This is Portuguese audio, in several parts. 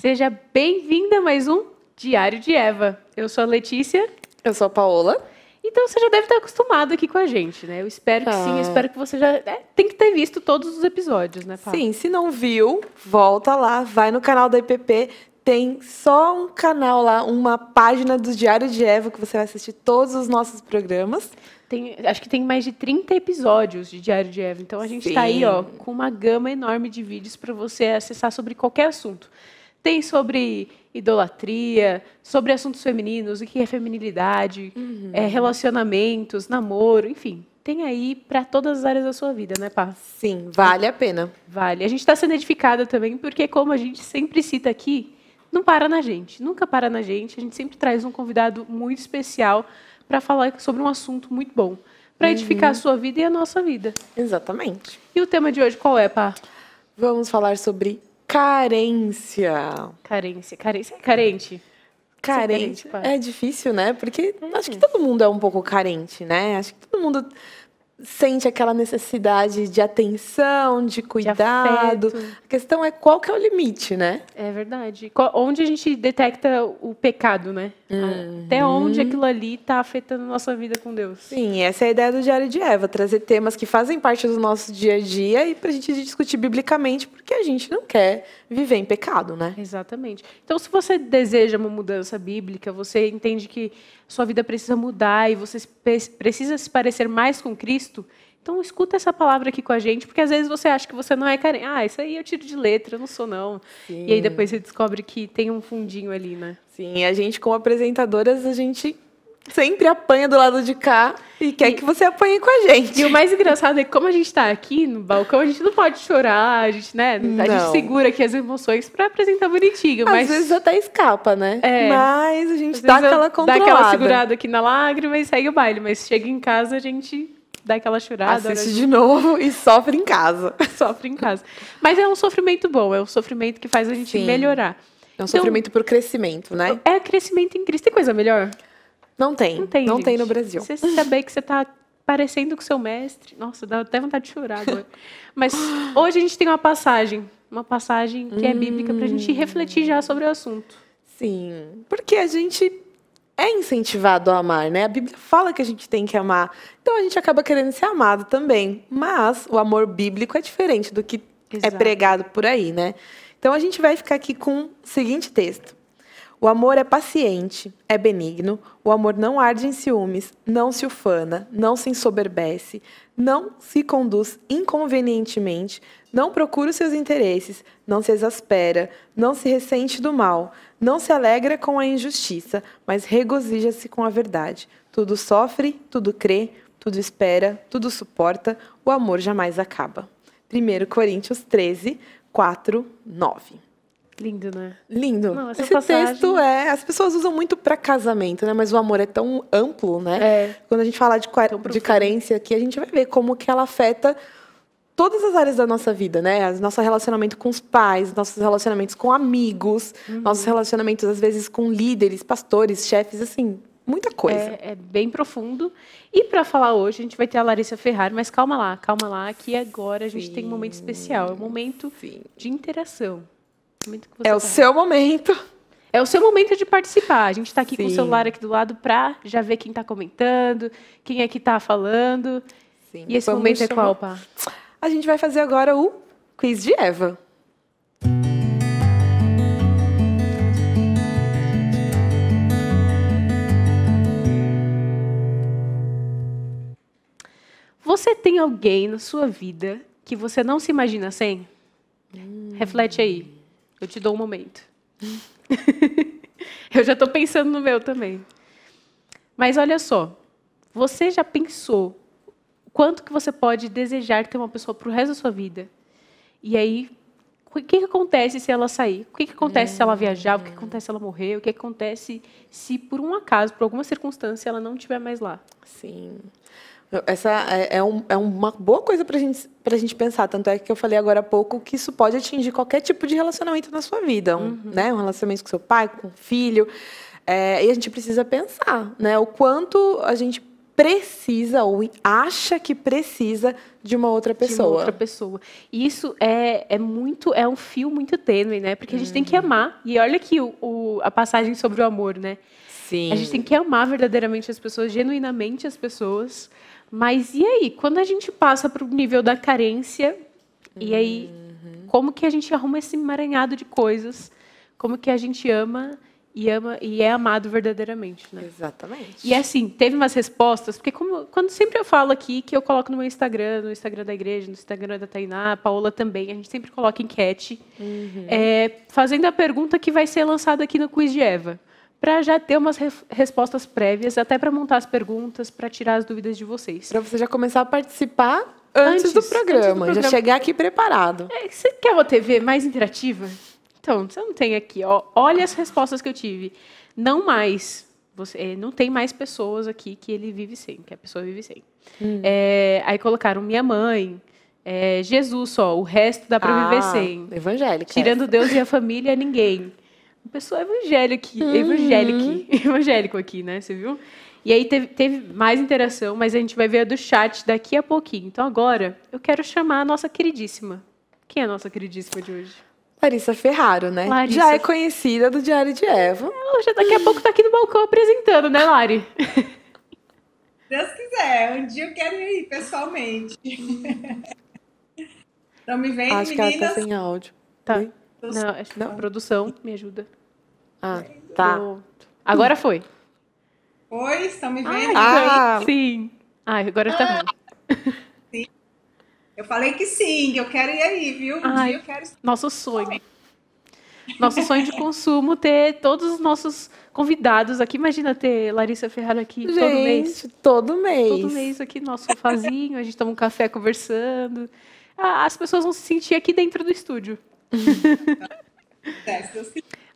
Seja bem-vinda a mais um Diário de Eva. Eu sou a Letícia. Eu sou a Paola. Então você já deve estar acostumado aqui com a gente, né? Eu espero que sim, eu espero que você já tem que ter visto todos os episódios, né, Paola? Sim, se não viu, volta lá, vai no canal da IPP. Tem só um canal lá, uma página do Diário de Eva, que você vai assistir todos os nossos programas. Acho que tem mais de 30 episódios de Diário de Eva. Então a gente está aí, ó, com uma gama enorme de vídeos para você acessar sobre qualquer assunto. Tem sobre idolatria, sobre assuntos femininos, o que é feminilidade, relacionamentos, namoro, enfim. Tem aí para todas as áreas da sua vida, né, Pá? Sim, vale a pena. Vale. A gente está sendo edificada também, porque como a gente sempre cita aqui, não para na gente, nunca para na gente. A gente sempre traz um convidado muito especial para falar sobre um assunto muito bom, para edificar a sua vida e a nossa vida. Exatamente. E o tema de hoje qual é, Pá? Vamos falar sobre carência. Carência. Carência é carente? Carente Pá. é difícil, né? Porque acho que todo mundo é um pouco carente, né? Acho que todo mundo sente aquela necessidade de atenção, de cuidado. A questão é qual que é o limite, né? É verdade. Onde a gente detecta o pecado, né? Até onde aquilo ali está afetando a nossa vida com Deus. Sim, essa é a ideia do Diário de Eva, trazer temas que fazem parte do nosso dia a dia e para a gente discutir biblicamente, porque a gente não quer viver em pecado, né? Exatamente. Então, se você deseja uma mudança bíblica, você entende que sua vida precisa mudar e você precisa se parecer mais com Cristo, então escuta essa palavra aqui com a gente, porque às vezes você acha que você não é carente. Ah, isso aí eu tiro de letra, eu não sou não. Sim. E aí depois você descobre que tem um fundinho ali, né? Sim, a gente como apresentadoras, a gente sempre apanha do lado de cá e quer que você apanhe com a gente. E o mais engraçado é que como a gente está aqui no balcão, a gente não pode chorar, a gente, né? A gente segura aqui as emoções para apresentar bonitinho. Às vezes até escapa, né? Mas a gente dá aquela controlada. Dá aquela segurada aqui na lágrima e segue o baile. Mas chega em casa, a gente dá aquela chorada. Assiste de novo e sofre em casa. Sofre em casa. Mas é um sofrimento bom, é um sofrimento que faz a gente melhorar. É um sofrimento por crescimento, né? É crescimento em Cristo. Tem coisa melhor? Não tem. Não tem no Brasil. Você saber que você está parecendo com o seu mestre. Nossa, dá até vontade de chorar agora. Mas hoje a gente tem uma passagem que é bíblica para a gente refletir já sobre o assunto. Sim, porque a gente é incentivado a amar, né? A Bíblia fala que a gente tem que amar. Então a gente acaba querendo ser amado também. Mas o amor bíblico é diferente do que é pregado por aí, né? Então a gente vai ficar aqui com o seguinte texto. O amor é paciente, é benigno, o amor não arde em ciúmes, não se ufana, não se ensoberbece, não se conduz inconvenientemente, não procura os seus interesses, não se exaspera, não se ressente do mal, não se alegra com a injustiça, mas regozija-se com a verdade. Tudo sofre, tudo crê, tudo espera, tudo suporta, o amor jamais acaba. 1 Coríntios 13, 4, 9. Lindo, né? Lindo. Não, esse texto as pessoas usam muito para casamento, né? Mas o amor é tão amplo, né? Quando a gente fala de carência aqui, a gente vai ver como que ela afeta todas as áreas da nossa vida, né? Nosso relacionamento com os pais, nossos relacionamentos com amigos, nossos relacionamentos, às vezes, com líderes, pastores, chefes, assim, muita coisa. É bem profundo. E para falar hoje, a gente vai ter a Larissa Ferrari, mas calma lá, que agora a gente tem um momento especial. É um momento de interação. É o seu momento. É o seu momento de participar. A gente está aqui com o celular aqui do lado para já ver quem está comentando, quem é que está falando. Sim. E esse momento é qual, Pá? A gente vai fazer agora o quiz de Eva. Você tem alguém na sua vida que você não se imagina sem? Reflete aí. Eu te dou um momento. Eu já estou pensando no meu também. Mas olha só, você já pensou quanto que você pode desejar ter uma pessoa para o resto da sua vida? E aí, o que acontece se ela sair? O que acontece se ela viajar? O que acontece se ela morrer? O que acontece se, por um acaso, por alguma circunstância, ela não estiver mais lá? Sim. Essa é uma boa coisa para a gente pensar. Tanto é que eu falei agora há pouco que isso pode atingir qualquer tipo de relacionamento na sua vida. Né? Um relacionamento com seu pai, com o filho. E a gente precisa pensar, né? O quanto a gente precisa ou acha que precisa de uma outra De uma pessoa. outra pessoa. E isso é um fio muito tênue, né? Porque a gente tem que amar. E olha aqui a passagem sobre o amor, né? Sim. A gente tem que amar verdadeiramente as pessoas, genuinamente as pessoas. Mas e aí? Quando a gente passa para o nível da carência, e aí, como que a gente arruma esse emaranhado de coisas? Como que a gente ama e é amado verdadeiramente, né? Exatamente. E assim, teve umas respostas, porque quando sempre eu falo aqui, que eu coloco no meu Instagram, no Instagram da igreja, no Instagram da Tainá, a Paola também, a gente sempre coloca enquete, fazendo a pergunta que vai ser lançada aqui no Quiz de Eva, para já ter umas respostas prévias, até para montar as perguntas, para tirar as dúvidas de vocês. Para você já começar a participar antes do programa, já chegar aqui preparado. Você quer uma TV mais interativa? Então, você não tem aqui, ó. Olha as respostas que eu tive. Não mais. Não tem mais pessoas aqui que ele vive sem, que a pessoa vive sem. Aí colocaram minha mãe, Jesus só, o resto dá para viver sem. Evangélica. Tirando Deus e a família, ninguém. Uma pessoa evangélico aqui, né? Você viu? E aí teve mais interação, mas a gente vai ver a do chat daqui a pouquinho. Então agora eu quero chamar a nossa queridíssima. Quem é a nossa queridíssima de hoje? Larissa Ferraro, né? Larissa. Já é conhecida do Diário de Eva. Ela já daqui a pouco tá aqui no balcão apresentando, né, Lari? Deus quiser, um dia eu quero ir pessoalmente. Estão me vendo, Acho que meninas? ela tá sem áudio. Tá. Oi? Não, acho que a produção me ajuda. Ah, tá. Pronto. Agora foi. Oi, estão me vendo? Sim. Agora tá bom. Eu falei que sim, que eu quero ir aí, viu? Um dia eu quero. Nosso sonho. Nosso sonho de consumo, ter todos os nossos convidados aqui. Imagina ter Larissa Ferraro aqui todo mês. Todo mês. Todo mês aqui no nosso sofazinho, a gente toma um café conversando. As pessoas vão se sentir aqui dentro do estúdio.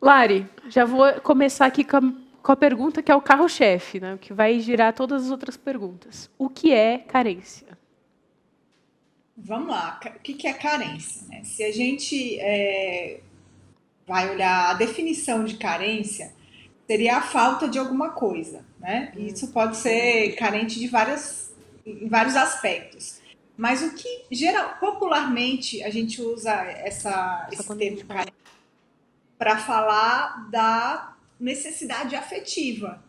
Lari, já vou começar aqui com a pergunta que é o carro-chefe, né? Que vai girar todas as outras perguntas. O que é carência? Vamos lá, o que é carência? Né? Se a gente vai olhar a definição de carência, seria a falta de alguma coisa, né? E isso pode ser carente em vários aspectos. Mas o que popularmente a gente usa esse termo de carência para falar da necessidade afetiva,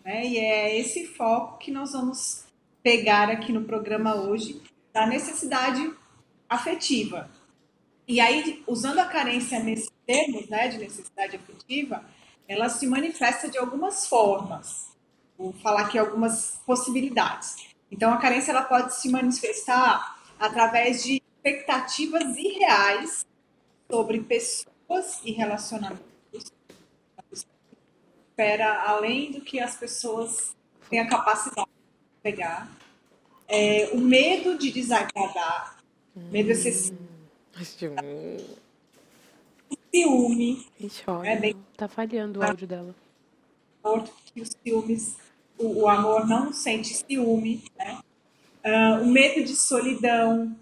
né? E é esse foco que nós vamos pegar aqui no programa hoje, da necessidade afetiva. E aí, usando a carência nesses termos, né, de necessidade afetiva, ela se manifesta de algumas formas. Vou falar aqui algumas possibilidades. Então, a carência ela pode se manifestar através de expectativas irreais sobre pessoas e relacionamentos. A pessoa espera além do que as pessoas têm a capacidade de pegar. O medo de desagradar, medo excessivo, ciúme. Tá falhando o áudio dela. Que os ciúmes, o amor não sente ciúme, né? O medo de solidão,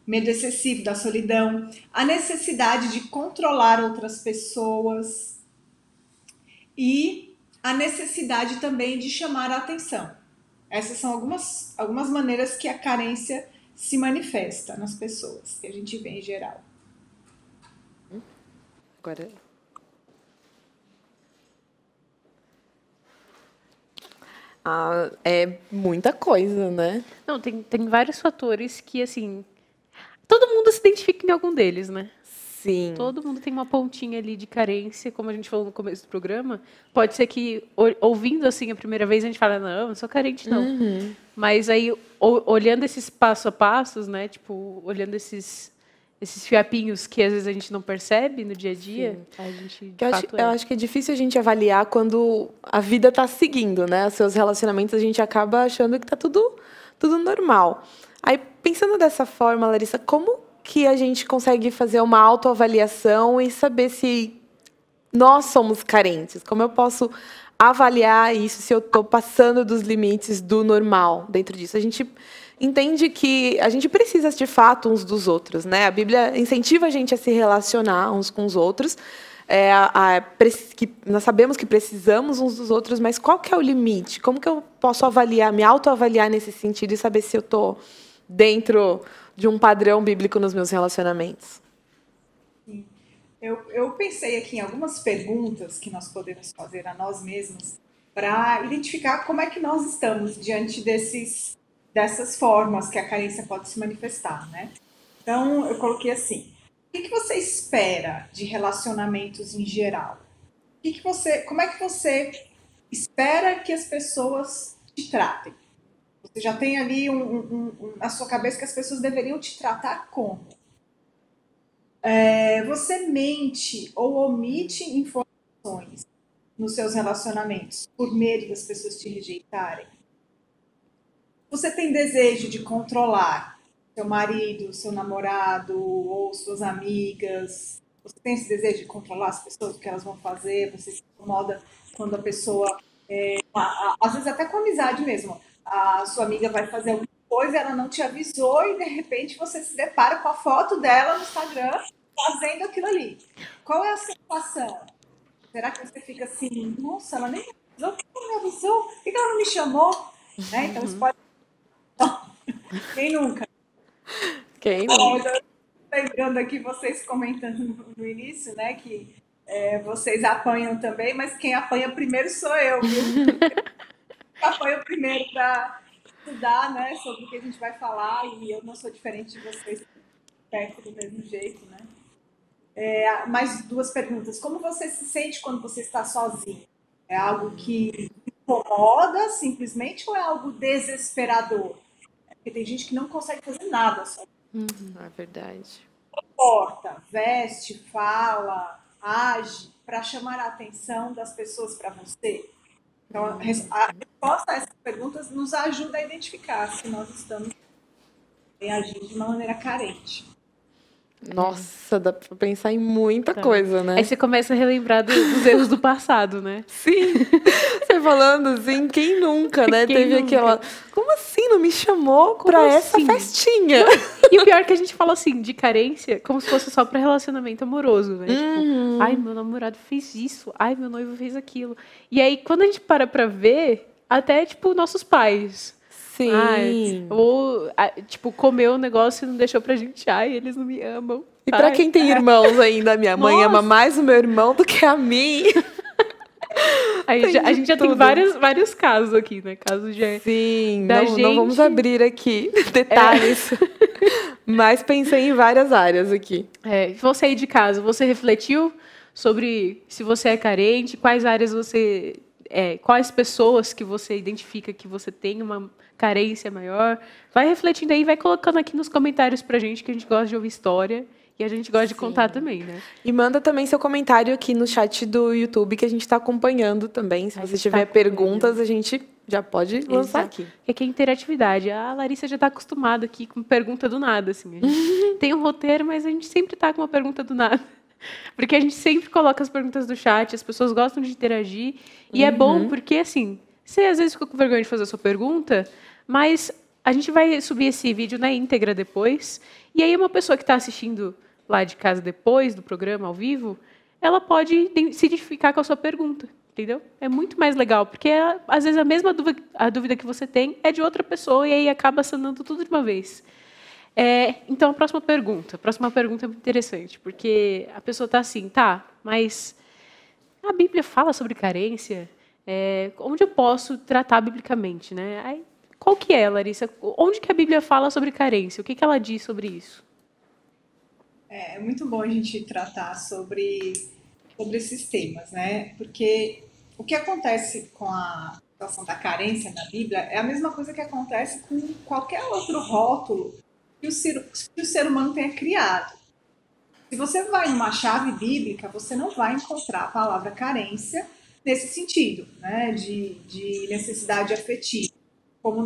medo excessivo da solidão, a necessidade de controlar outras pessoas e a necessidade também de chamar a atenção. Essas são algumas maneiras que a carência se manifesta nas pessoas, que a gente vê em geral. Agora... é muita coisa, né? Não, tem vários fatores que, assim... Todo mundo se identifica em algum deles, né? Sim. Todo mundo tem uma pontinha ali de carência, como a gente falou no começo do programa. Pode ser que, ouvindo assim a primeira vez, a gente fala, não, não sou carente, não. Mas aí, olhando esses passo a passos, né? Tipo, olhando esses fiapinhos que às vezes a gente não percebe no dia a dia, a gente, eu acho que é difícil a gente avaliar quando a vida está seguindo, né? Os seus relacionamentos, a gente acaba achando que está tudo normal. Aí, pensando dessa forma, Larissa, como que a gente consegue fazer uma autoavaliação e saber se nós somos carentes? Como eu posso avaliar isso, se eu estou passando dos limites do normal dentro disso? A gente entende que a gente precisa, de fato, uns dos outros, né? A Bíblia incentiva a gente a se relacionar uns com os outros, que nós sabemos que precisamos uns dos outros, mas qual que é o limite? Como que eu posso avaliar, me autoavaliar nesse sentido e saber se eu estou dentro de um padrão bíblico nos meus relacionamentos? Sim. Eu pensei aqui em algumas perguntas que nós podemos fazer a nós mesmos para identificar como é que nós estamos diante dessas formas que a carência pode se manifestar, né? Então, eu coloquei assim: o que você espera de relacionamentos em geral? Como é que você espera que as pessoas te tratem? Você já tem ali na sua cabeça que as pessoas deveriam te tratar como? Você mente ou omite informações nos seus relacionamentos por medo das pessoas te rejeitarem? Você tem desejo de controlar seu marido, seu namorado ou suas amigas? Você tem esse desejo de controlar as pessoas, o que elas vão fazer? Você se incomoda quando a pessoa, às vezes até com amizade mesmo, a sua amiga vai fazer alguma coisa e ela não te avisou e de repente você se depara com a foto dela no Instagram fazendo aquilo ali. Qual é a sensação? Será que você fica assim, nossa, ela nem me avisou, por que ela não me avisou? Por que ela não me chamou? Né? Então isso pode... Quem nunca? Quem não? Lembrando aqui vocês comentando no início, né, que vocês apanham também, mas quem apanha primeiro sou eu, viu? Eu apanho primeiro para estudar, né, sobre o que a gente vai falar, e eu não sou diferente de vocês, perto do mesmo jeito, né? Mais duas perguntas. Como você se sente quando você está sozinho? É algo que incomoda simplesmente ou é algo desesperador? Porque tem gente que não consegue fazer nada só. É verdade. Porta, veste, fala, age para chamar a atenção das pessoas para você? Então, a resposta a essas perguntas nos ajuda a identificar se nós estamos agindo de uma maneira carente. Nossa, dá pra pensar em muita coisa, né? Aí você começa a relembrar dos erros do passado, né? Sim. Você falando assim, quem nunca, né? Quem Teve nunca? aquela... Como assim? Não me chamou pra essa assim? festinha? E o pior é que a gente fala assim, de carência, como se fosse só pra relacionamento amoroso, né? Tipo, ai, meu namorado fez isso, ai, meu noivo fez aquilo. E aí, quando a gente para pra ver, até, tipo, nossos pais. Sim. Ai, ou, tipo, comeu um negócio e não deixou pra gente, ai, eles não me amam. E pra Ai, quem tem irmãos ainda, minha mãe ama mais o meu irmão do que a mim. Aí a gente já tem vários casos aqui, né? Casos de... Sim, da não vamos abrir aqui detalhes. Mas pensei em várias áreas aqui. Você aí de casa, você refletiu sobre se você é carente, quais áreas você... quais pessoas que você identifica que você tem uma carência maior? Vai refletindo aí, vai colocando aqui nos comentários pra gente, que a gente gosta de ouvir história. E a gente gosta de contar também, né? E manda também seu comentário aqui no chat do YouTube, que a gente está acompanhando também. Se você tiver perguntas, a gente já pode lançar aqui. Aqui é interatividade. A Larissa já está acostumada aqui com pergunta do nada. Assim. A gente tem um roteiro, mas a gente sempre está com uma pergunta do nada. Porque a gente sempre coloca as perguntas do chat, as pessoas gostam de interagir. E é bom porque, assim, você às vezes fica com vergonha de fazer a sua pergunta, mas a gente vai subir esse vídeo na íntegra depois. E aí uma pessoa que está assistindo lá de casa depois do programa, ao vivo, ela pode se identificar com a sua pergunta, entendeu? É muito mais legal, porque às vezes a mesma dúvida que você tem é de outra pessoa e aí acaba sanando tudo de uma vez. Então, a próxima pergunta é muito interessante, porque a pessoa está assim, mas a Bíblia fala sobre carência? Onde eu posso tratar biblicamente, né? Aí, qual que é, Larissa? Onde que a Bíblia fala sobre carência? O que ela diz sobre isso? É muito bom a gente tratar sobre esses temas, né? Porque o que acontece com a situação da carência na Bíblia é a mesma coisa que acontece com qualquer outro rótulo que o ser humano tenha criado. Se você vai numa chave bíblica, você não vai encontrar a palavra carência nesse sentido, né? De necessidade afetiva.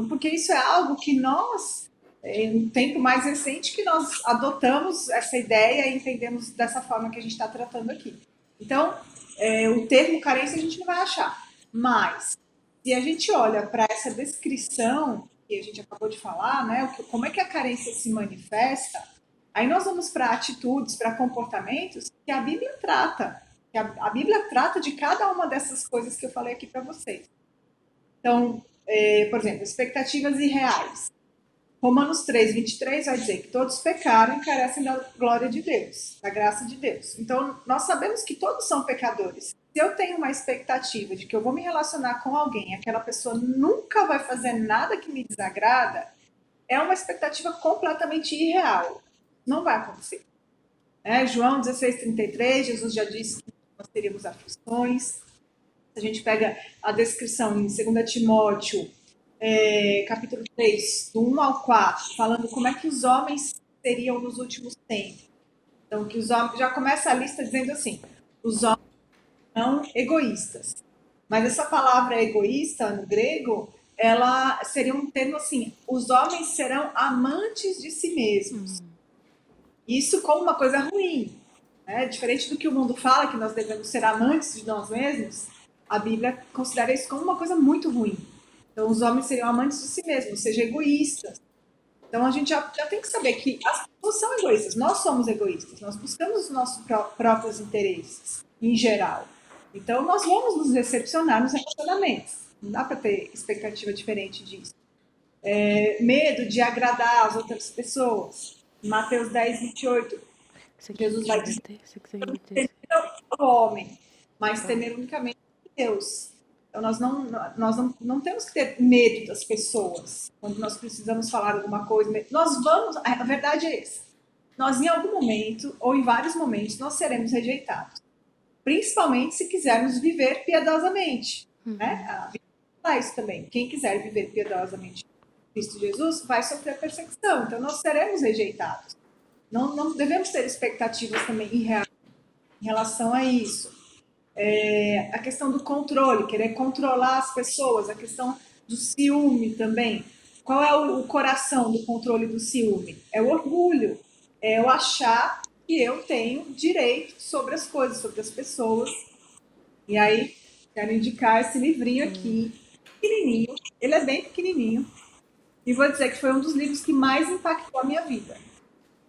Porque isso é algo que nós, em um tempo mais recente, que nós adotamos essa ideia e entendemos dessa forma que a gente está tratando aqui. Então, o termo carência a gente não vai achar. Mas, se a gente olha para essa descrição que a gente acabou de falar, né, como é que a carência se manifesta, aí nós vamos para atitudes, para comportamentos que a Bíblia trata, que a Bíblia trata de cada uma dessas coisas que eu falei aqui para vocês. Então, por exemplo, expectativas irreais. Romanos 3:23 vai dizer que todos pecaram e carecem da glória de Deus, da graça de Deus. Então, nós sabemos que todos são pecadores. Se eu tenho uma expectativa de que eu vou me relacionar com alguém, aquela pessoa nunca vai fazer nada que me desagrada, é uma expectativa completamente irreal. Não vai acontecer. João 16:33, Jesus já disse que nós teríamos aflições. A gente pega a descrição em 2 Timóteo, capítulo 3, do 1 ao 4, falando como é que os homens seriam nos últimos tempos. Então, que os homens, já começa a lista dizendo assim, os homens são egoístas. Mas essa palavra egoísta, no grego, ela seria um termo assim, os homens serão amantes de si mesmos. Isso como uma coisa ruim. Diferente do que o mundo fala, que nós devemos ser amantes de nós mesmos, a Bíblia considera isso como uma coisa muito ruim. Então, os homens seriam amantes de si mesmos, ou seja, egoístas. Então, a gente já tem que saber que as pessoas são egoístas, nós somos egoístas, nós buscamos os nossos próprios interesses, em geral. Então, nós vamos nos decepcionar nos relacionamentos. Não dá para ter expectativa diferente disso. Medo de agradar as outras pessoas. Mateus 10:28, Jesus vai dizer: temer o homem, mas temer unicamente Deus. Então, nós não temos que ter medo das pessoas quando nós precisamos falar alguma coisa. Nós vamos, a verdade é essa. Nós, em algum momento, ou em vários momentos, nós seremos rejeitados. Principalmente se quisermos viver piedosamente. A Bíblia fala isso também. Quem quiser viver piedosamente em Cristo Jesus vai sofrer perseguição. Então, nós seremos rejeitados. Não devemos ter expectativas também irreais em relação a isso. A questão do controle, querer controlar as pessoas, a questão do ciúme também. Qual é o coração do controle do ciúme? É o orgulho, é o achar que eu tenho direito sobre as coisas, sobre as pessoas. E aí, quero indicar esse livrinho aqui, pequenininho, ele é bem pequenininho, e vou dizer que foi um dos livros que mais impactou a minha vida.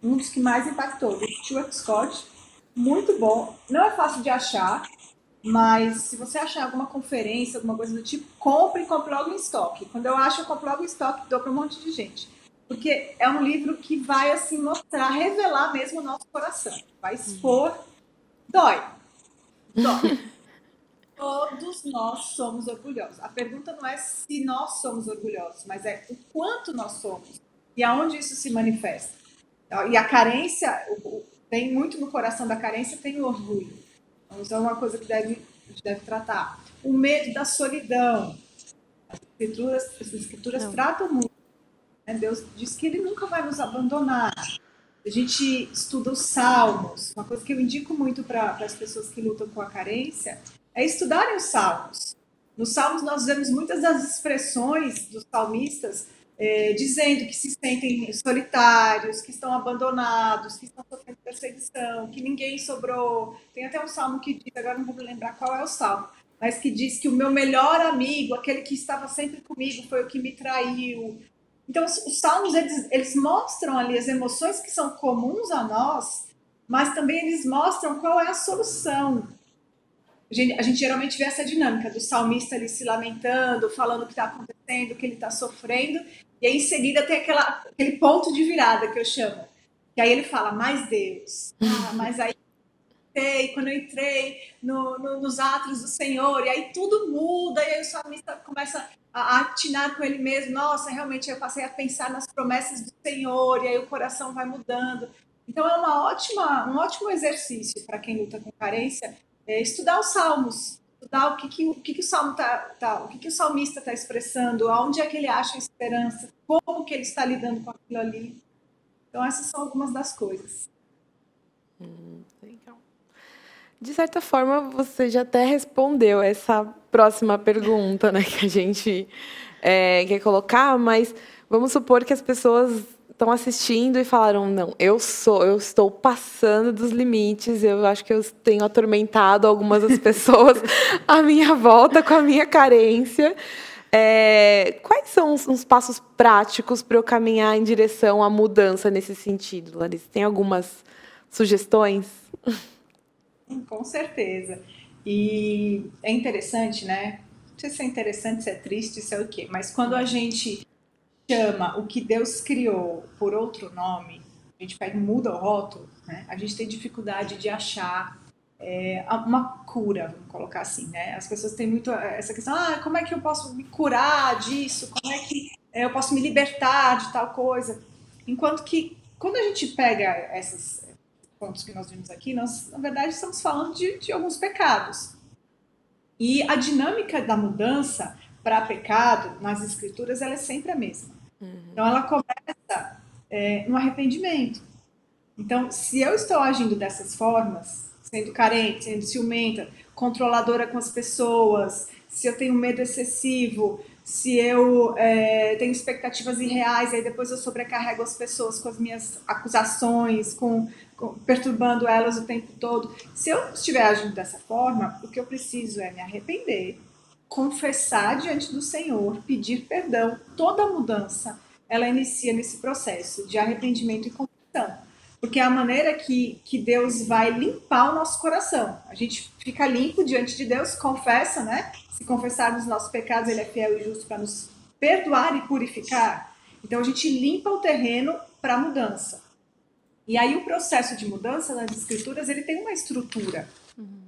Um dos que mais impactou, do Stuart Scott, muito bom, não é fácil de achar, mas se você achar alguma conferência, alguma coisa do tipo, compre logo em estoque. Quando eu acho, eu compro logo em estoque, dou para um monte de gente. Porque é um livro que vai assim mostrar, revelar mesmo o nosso coração. Vai expor, dói. Todos nós somos orgulhosos. A pergunta não é se nós somos orgulhosos, mas é o quanto nós somos e aonde isso se manifesta. E a carência, tem muito no coração da carência, tem o orgulho. Então, isso é uma coisa que a gente deve tratar. O medo da solidão. As escrituras tratam muito. Deus diz que Ele nunca vai nos abandonar. A gente estuda os Salmos. Uma coisa que eu indico muito para as pessoas que lutam com a carência é estudarem os Salmos. Nos Salmos nós vemos muitas das expressões dos salmistas dizendo que se sentem solitários, que estão abandonados, que estão sofrendo perseguição, que ninguém sobrou. Tem até um salmo que diz, agora não vou me lembrar qual é o salmo, mas que diz que o meu melhor amigo, aquele que estava sempre comigo, foi o que me traiu. Então, os salmos, eles mostram ali as emoções que são comuns a nós, mas também eles mostram qual é a solução. A gente geralmente vê essa dinâmica do salmista ali se lamentando, falando o que está acontecendo, o que ele está sofrendo, e aí em seguida tem aquele ponto de virada que eu chamo. Que aí ele fala, mais Deus. Mas aí quando eu entrei nos átrios do Senhor, e aí tudo muda, e aí o salmista começa a atinar com ele mesmo. Nossa, realmente eu passei a pensar nas promessas do Senhor, e aí o coração vai mudando. Então é um ótimo exercício para quem luta com carência, estudar os salmos, estudar o que o salmo o que o salmista está expressando, aonde é que ele acha a esperança, como que ele está lidando com aquilo ali. Então essas são algumas das coisas. Legal. De certa forma, você já até respondeu essa próxima pergunta, né, que a gente quer colocar, mas vamos supor que as pessoas estão assistindo e falaram, não, eu estou passando dos limites, eu acho que eu tenho atormentado algumas das pessoas à minha volta com a minha carência. Quais são os passos práticos para eu caminhar em direção à mudança nesse sentido, Larissa? Tem algumas sugestões? Com certeza. E é interessante, né? Não sei se é interessante, se é triste, se é o quê, mas quando a gente chama o que Deus criou por outro nome, a gente pega e muda o rótulo, né? A gente tem dificuldade de achar uma cura, vamos colocar assim, né? As pessoas têm muito essa questão, como é que eu posso me curar disso? Como é que eu posso me libertar de tal coisa? Enquanto que, quando a gente pega esses pontos que nós vimos aqui, nós, na verdade, estamos falando de alguns pecados. E a dinâmica da mudança para pecado, nas escrituras, ela é sempre a mesma. Então, ela começa no arrependimento. Então, se eu estou agindo dessas formas, sendo carente, sendo ciumenta, controladora com as pessoas, se eu tenho medo excessivo, se eu tenho expectativas irreais, aí depois eu sobrecarrego as pessoas com as minhas acusações, perturbando elas o tempo todo. Se eu estiver agindo dessa forma, o que eu preciso é me arrepender, confessar diante do Senhor, pedir perdão. Toda mudança, ela inicia nesse processo de arrependimento e confissão. Porque é a maneira que Deus vai limpar o nosso coração. A gente fica limpo diante de Deus, confessa, né? Se confessarmos os nossos pecados, Ele é fiel e justo para nos perdoar e purificar. Então a gente limpa o terreno para a mudança. E aí o processo de mudança nas escrituras, ele tem uma estrutura.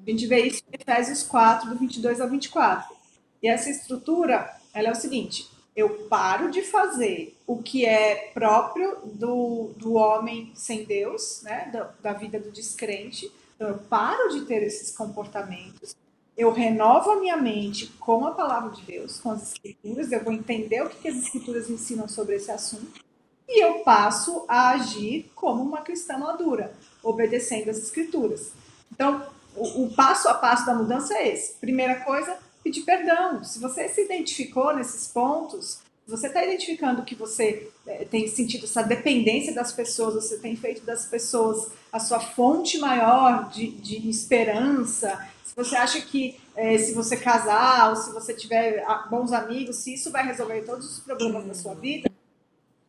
A gente vê isso em Efésios 4, do 22 ao 24. E essa estrutura, ela é o seguinte: eu paro de fazer o que é próprio do homem sem Deus, né? Da vida do descrente. Então, eu paro de ter esses comportamentos. Eu renovo a minha mente com a palavra de Deus, com as escrituras. Eu vou entender o que as escrituras ensinam sobre esse assunto. E eu passo a agir como uma cristã madura, obedecendo as escrituras. Então, o passo a passo da mudança é esse. Primeira coisa, pedir perdão. Se você se identificou nesses pontos, se você está identificando que você tem sentido essa dependência das pessoas, você tem feito das pessoas a sua fonte maior de esperança, se você acha que se você casar ou se você tiver bons amigos, se isso vai resolver todos os problemas da sua vida,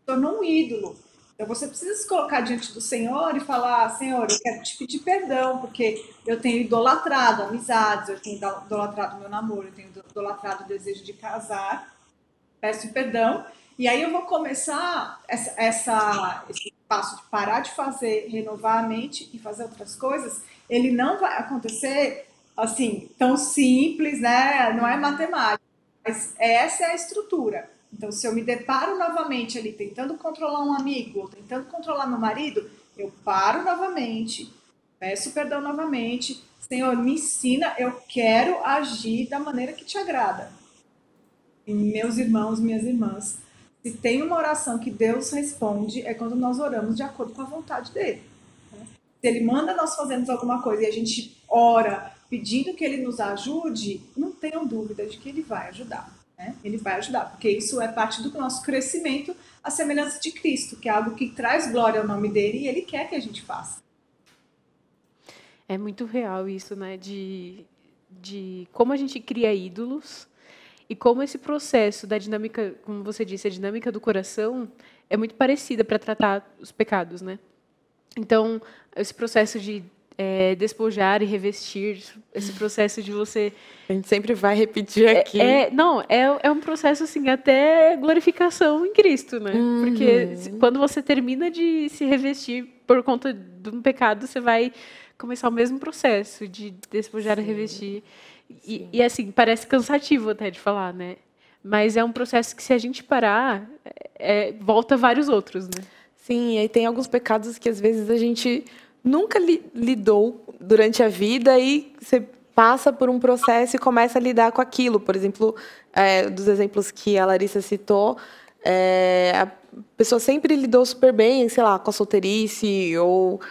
tornou um ídolo. Então você precisa se colocar diante do Senhor e falar: Senhor, eu quero te pedir perdão, porque eu tenho idolatrado amizades, eu tenho idolatrado meu namoro, eu tenho idolatrado o desejo de casar, peço perdão. E aí eu vou começar esse passo de parar de fazer, renovar a mente e fazer outras coisas. Ele não vai acontecer assim, tão simples, né? Não é matemática, mas essa é a estrutura. Então, se eu me deparo novamente ali tentando controlar um amigo ou tentando controlar meu marido, eu paro novamente, peço perdão novamente. Senhor, me ensina, eu quero agir da maneira que te agrada. E meus irmãos, minhas irmãs, se tem uma oração que Deus responde, é quando nós oramos de acordo com a vontade dele. Se ele manda nós fazermos alguma coisa e a gente ora pedindo que ele nos ajude, não tenham dúvida de que ele vai ajudar. Ele vai ajudar, porque isso é parte do nosso crescimento, a semelhança de Cristo, que é algo que traz glória ao nome dele e ele quer que a gente faça. É muito real isso, né? De como a gente cria ídolos e como esse processo da dinâmica, como você disse, a dinâmica do coração é muito parecida para tratar os pecados, né? Então, esse processo de despojar e revestir, esse processo de você... A gente sempre vai repetir aqui. É um processo, assim, até glorificação em Cristo, né? Porque quando você termina de se revestir por conta de um pecado, você vai começar o mesmo processo de despojar e revestir. E, assim, parece cansativo até de falar, né? Mas é um processo que, se a gente parar, volta vários outros, né? Sim, e aí tem alguns pecados que, às vezes, a gente nunca lidou durante a vida e você passa por um processo e começa a lidar com aquilo. Por exemplo, dos exemplos que a Larissa citou, a pessoa sempre lidou super bem, sei lá, com a solteirice ou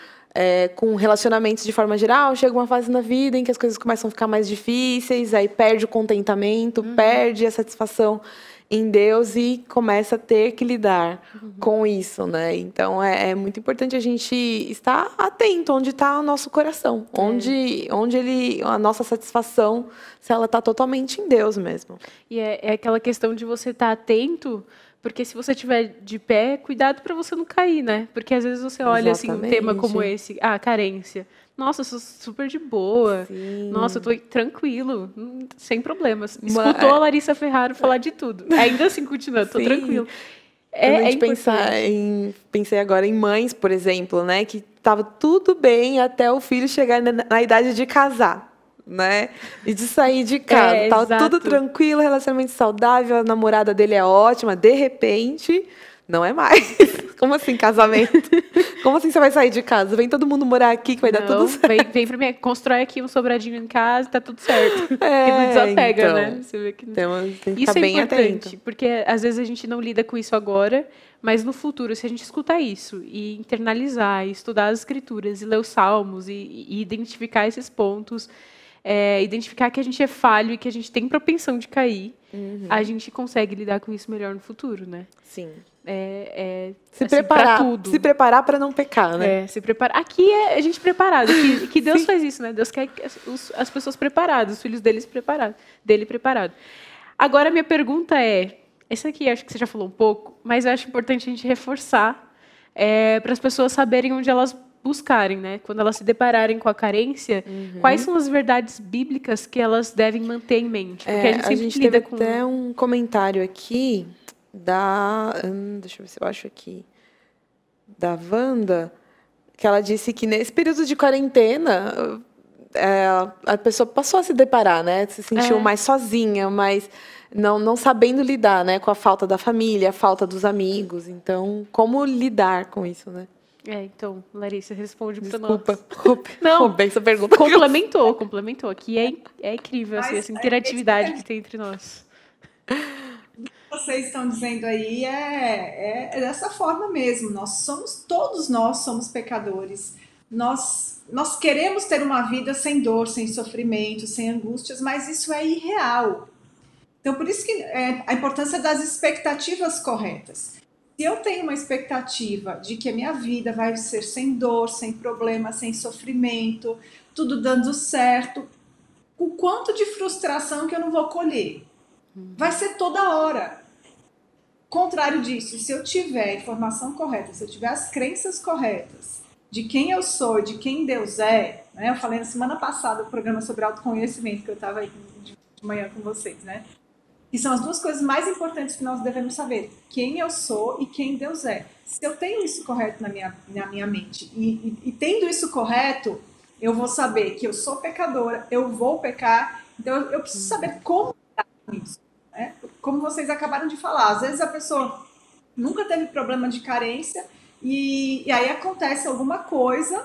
com relacionamentos de forma geral. Chega uma fase na vida em que as coisas começam a ficar mais difíceis, aí perde o contentamento, perde a satisfação em Deus e começa a ter que lidar com isso, né? Então, é muito importante a gente estar atento onde está o nosso coração, onde a nossa satisfação, se ela está totalmente em Deus mesmo. E é aquela questão de você estar atento Porque se você estiver de pé, cuidado para você não cair, né? Porque às vezes você olha assim um tema como esse, carência. Nossa, eu sou super de boa. Sim. Nossa, eu tô tranquilo, sem problemas. Escutou a Larissa Ferraro falar de tudo. Ainda assim, continuando, tô tranquilo. Quando a gente pensei agora em mães, por exemplo, né? Que tava tudo bem até o filho chegar na idade de casar, né? E de sair de casa. Tava tudo tranquilo, relacionamento saudável, a namorada dele é ótima. De repente, não é mais. Como assim, casamento? Como assim você vai sair de casa? Vem todo mundo morar aqui que vai dar tudo certo. Vem pra mim, constrói aqui um sobradinho em casa, tá tudo certo. Que não desapega, então, né? Você vê que tem que isso ficar é bem importante, atento. porque às vezes a gente não lida com isso agora, mas no futuro, se a gente escutar isso e internalizar, e estudar as escrituras, e ler os salmos, e identificar esses pontos, identificar que a gente é falho e que a gente tem propensão de cair, a gente consegue lidar com isso melhor no futuro, né? Sim. Se preparar para não pecar, né? Se preparar. Aqui é a gente preparado. Que Deus faz isso, né? Deus quer as pessoas preparadas, os filhos dele preparado. Agora, minha pergunta essa aqui acho que você já falou um pouco, mas eu acho importante a gente reforçar para as pessoas saberem onde elas buscarem, né? Quando elas se depararem com a carência, quais são as verdades bíblicas que elas devem manter em mente? Porque a gente lida teve até um comentário aqui deixa eu ver se eu acho aqui, da Wanda, que ela disse que nesse período de quarentena a pessoa passou a se deparar, né? Se sentiu mais sozinha, mais não sabendo lidar, né? Com a falta da família, a falta dos amigos. Então, como lidar com isso, né? Então, Larissa, responde para nós. Desculpa, roubei essa pergunta. Complementou. Aqui é incrível assim, essa interatividade que tem entre nós. Vocês estão dizendo aí dessa forma mesmo. Todos nós somos pecadores. Nós queremos ter uma vida sem dor, sem sofrimento, sem angústias, mas isso é irreal. Então, por isso que a importância das expectativas corretas. Se eu tenho uma expectativa de que a minha vida vai ser sem dor, sem problema, sem sofrimento, tudo dando certo, o quanto de frustração que eu não vou colher? Vai ser toda hora. Contrário disso, se eu tiver a informação correta, se eu tiver as crenças corretas de quem eu sou, de quem Deus é, né? Eu falei na semana passada o programa sobre autoconhecimento, que eu estava aí de manhã com vocês, né? E são as duas coisas mais importantes que nós devemos saber: quem eu sou e quem Deus é. Se eu tenho isso correto na minha mente e tendo isso correto, eu vou saber que eu sou pecadora, eu vou pecar, então eu preciso saber como lidar com isso. Né? Como vocês acabaram de falar, às vezes a pessoa nunca teve problema de carência e aí acontece alguma coisa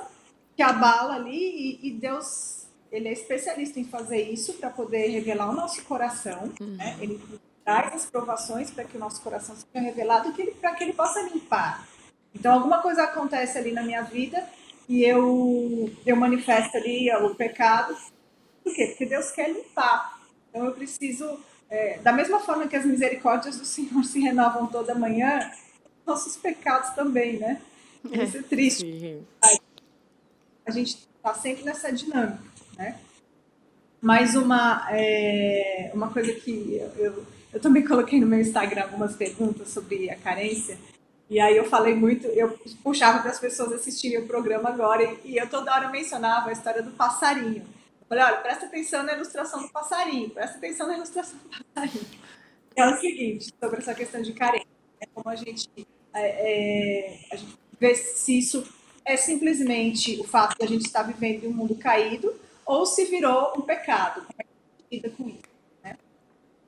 que abala ali e Deus... Ele é especialista em fazer isso para poder revelar o nosso coração. Né? Ele traz as provações para que o nosso coração seja revelado e para que ele possa limpar. Então, alguma coisa acontece ali na minha vida e eu manifesto ali o pecado. Por quê? Porque Deus quer limpar. Então, eu preciso... da mesma forma que as misericórdias do Senhor se renovam toda manhã, nossos pecados também, né? Isso é triste. Sim. A gente está sempre nessa dinâmica. Né? Mais uma coisa que eu também coloquei no meu Instagram algumas perguntas sobre a carência, e aí eu falei muito, eu puxava para as pessoas assistirem o programa agora, e eu toda hora mencionava a história do passarinho. Eu falei, olha, presta atenção na ilustração do passarinho, presta atenção na ilustração do passarinho. É o seguinte, sobre essa questão de carência, como a gente vê se isso é simplesmente o fato de a gente estar vivendo em um mundo caído, ou se virou um pecado. Como é que a gente lida com isso? Né?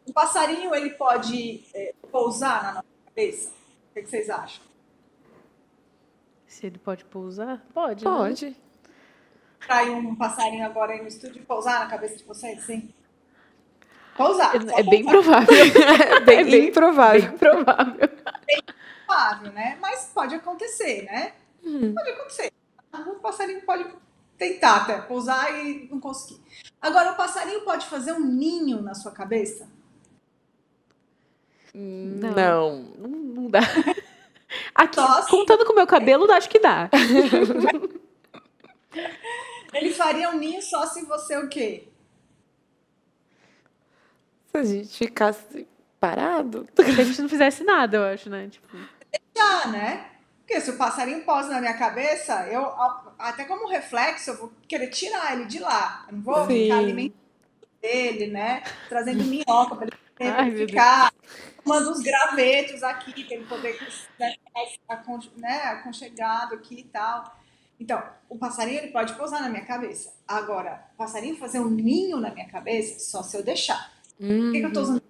O passarinho, ele pode pousar na nossa cabeça? O que vocês acham? Se ele pode pousar? Pode. Pode. Né? Trai um passarinho agora aí no estúdio e pousar na cabeça de vocês, sim? Pousar. É bem provável. Bem provável. Bem provável. Bem provável, né? Mas pode acontecer, né? Pode acontecer. O passarinho pode tentar até pousar e não conseguir. Agora, o passarinho pode fazer um ninho na sua cabeça? Não dá. Aqui, contando com o meu cabelo, acho que dá. Ele faria um ninho só se você o quê? Se a gente ficasse parado. Se a gente não fizesse nada, eu acho, né? Tipo, Já, né? Porque se o passarinho pousa na minha cabeça, eu, até como reflexo, eu vou querer tirar ele de lá. Eu não vou ficar Sim. alimentando ele, né? Trazendo minhoca para ai, ele meu Deus. ficar, tomando uns gravetos aqui, para ele poder, né, aconchegado aqui e tal. Então, o passarinho ele pode pousar na minha cabeça. Agora, o passarinho fazer um ninho na minha cabeça, só se eu deixar. Por que eu tô usando?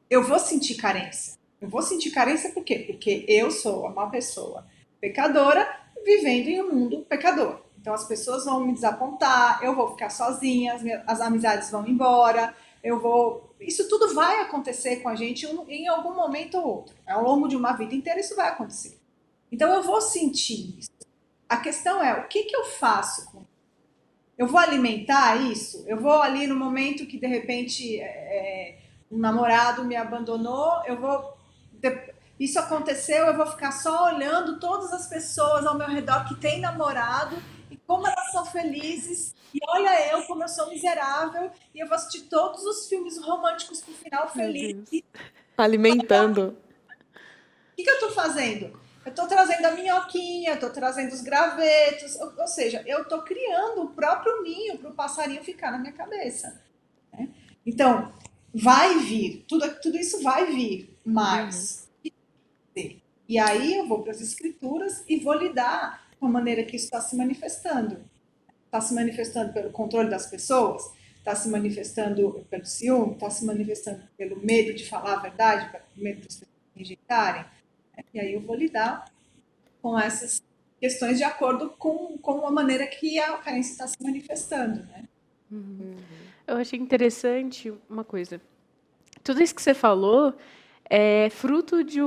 Eu vou sentir carência. Eu vou sentir carência por quê? Porque eu sou uma pessoa pecadora vivendo em um mundo pecador. Então as pessoas vão me desapontar, eu vou ficar sozinha, as amizades vão embora, eu vou. Isso tudo vai acontecer com a gente em algum momento ou outro. Ao longo de uma vida inteira isso vai acontecer. Então eu vou sentir isso. A questão é, o que eu faço com isso? Eu vou alimentar isso? Eu vou ali no momento que de repente um namorado me abandonou, isso aconteceu, eu vou ficar só olhando todas as pessoas ao meu redor que têm namorado e como elas são felizes, e olha eu como eu sou miserável, e eu vou assistir todos os filmes românticos com final feliz. Alimentando. O que eu estou fazendo? Eu estou trazendo a minhoquinha, eu estou trazendo os gravetos, ou seja, eu estou criando o próprio ninho para o passarinho ficar na minha cabeça. Né? Então, vai vir, tudo isso vai vir, mas... E aí eu vou para as escrituras e vou lidar com a maneira que isso está se manifestando. Está se manifestando pelo controle das pessoas, está se manifestando pelo ciúme, está se manifestando pelo medo de falar a verdade, pelo medo das pessoas rejeitarem. E aí eu vou lidar com essas questões de acordo com a maneira que a carência está se manifestando, né? Eu achei interessante uma coisa. Tudo isso que você falou é fruto de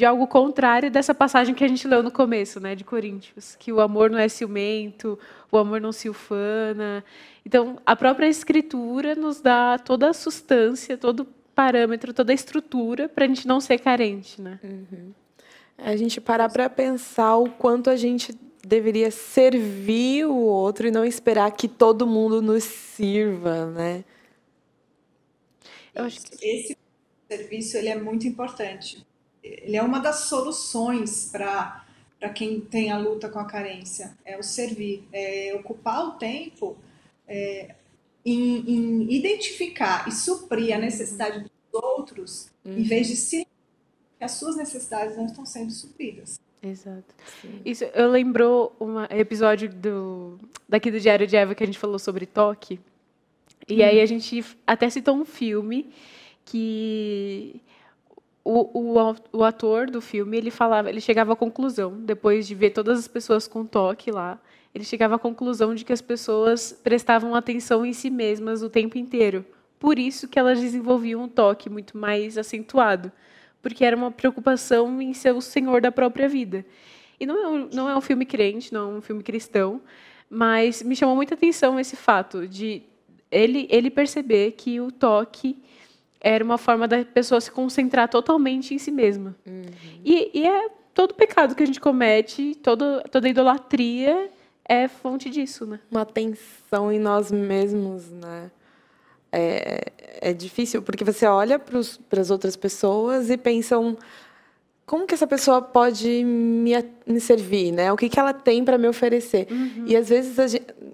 algo contrário dessa passagem que a gente leu no começo, né, de Coríntios, que o amor não é ciumento, o amor não se ufana. Então, a própria Escritura nos dá toda a substância, todo o parâmetro, toda a estrutura para a gente não ser carente, né? A gente parar para pensar o quanto a gente deveria servir o outro e não esperar que todo mundo nos sirva, né? Eu acho que Esse serviço ele é muito importante. Ele é uma das soluções para quem tem a luta com a carência. É o servir, é ocupar o tempo em identificar e suprir a necessidade dos outros, em vez de se que as suas necessidades não estão sendo supridas. exato. Isso, eu lembrou um episódio daqui do Diário de Eva que a gente falou sobre toque. E aí a gente até citou um filme que o ator do filme, ele chegava à conclusão, depois de ver todas as pessoas com toque lá, ele chegava à conclusão de que as pessoas prestavam atenção em si mesmas o tempo inteiro. Por isso que elas desenvolviam um toque muito mais acentuado, porque era uma preocupação em ser o senhor da própria vida. E não é um filme crente, não é um filme cristão, mas me chamou muita atenção esse fato de ele perceber que o toque era uma forma da pessoa se concentrar totalmente em si mesma. E é todo pecado que a gente comete, toda idolatria é fonte disso, né? Uma atenção em nós mesmos, né? É difícil, porque você olha para as outras pessoas e pensam como que essa pessoa pode me servir, né? O que ela tem para me oferecer. E, às vezes,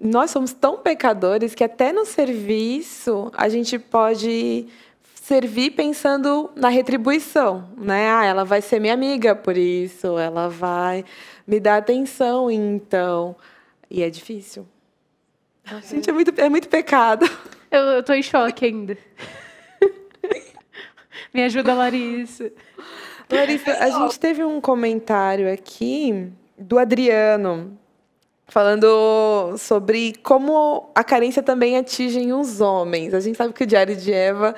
nós somos tão pecadores que até no serviço a gente pode servir pensando na retribuição, né? Ah, ela vai ser minha amiga por isso, ela vai me dar atenção, então... E é difícil. Gente, é muito pecado. Eu tô em choque ainda. Me ajuda, Larissa. Larissa, a gente teve um comentário aqui do Adriano falando sobre como a carência também atinge os homens. A gente sabe que o Diário de Eva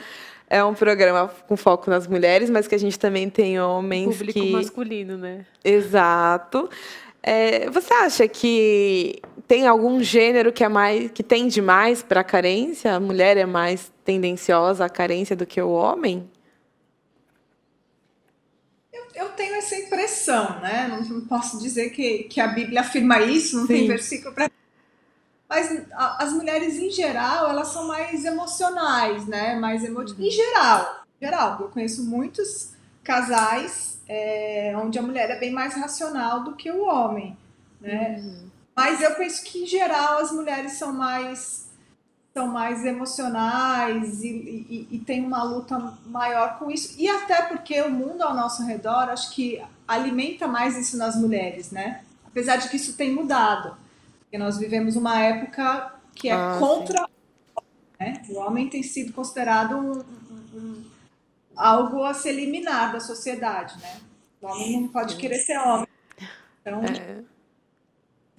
é um programa com foco nas mulheres, mas que a gente também tem homens Público masculino, né? Exato. Você acha que tem algum gênero que tende mais para a carência? A mulher é mais tendenciosa à carência do que o homem? Eu tenho essa impressão, né? Não posso dizer que a Bíblia afirma isso, não tem versículo para. Mas as mulheres, em geral, elas são mais emocionais, né? Em geral, eu conheço muitos casais onde a mulher é bem mais racional do que o homem, né? Mas eu penso que, em geral, as mulheres são mais emocionais e tem uma luta maior com isso. E até porque o mundo ao nosso redor, acho que alimenta mais isso nas mulheres, né? Apesar de que isso tem mudado. Porque nós vivemos uma época que é Sim. contra, né? O homem tem sido considerado algo a se eliminar da sociedade, né? O homem não pode querer ser homem. Então,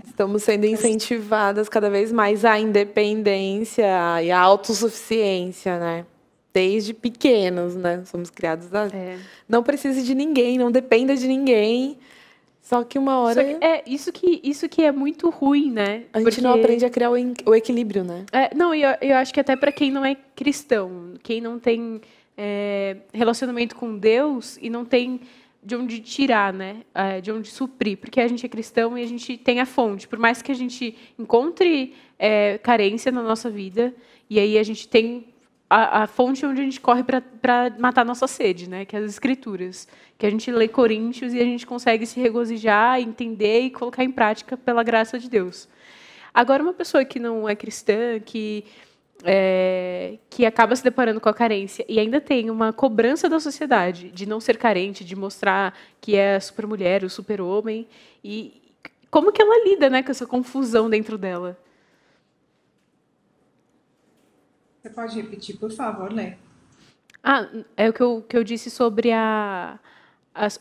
Estamos sendo incentivadas cada vez mais à independência e à autossuficiência, né? Desde pequenos, né? Somos criados a... Não precise de ninguém, não dependa de ninguém. Só que uma hora Isso que é muito ruim, né? a gente não aprende a criar o equilíbrio, né? Não, eu acho que até para quem não é cristão, quem não tem relacionamento com Deus e não tem de onde tirar, né? De onde suprir, porque a gente é cristão e a gente tem a fonte. Por mais que a gente encontre carência na nossa vida, e aí a gente tem a fonte onde a gente corre para matar nossa sede, né? Que é as Escrituras. Que a gente lê Coríntios e a gente consegue se regozijar, entender e colocar em prática pela graça de Deus. Agora, uma pessoa que não é cristã, que acaba se deparando com a carência e ainda tem uma cobrança da sociedade de não ser carente, de mostrar que é a supermulher, o super-homem, e como que ela lida, né, com essa confusão dentro dela? você pode repetir, por favor, Lê? É o que eu disse sobre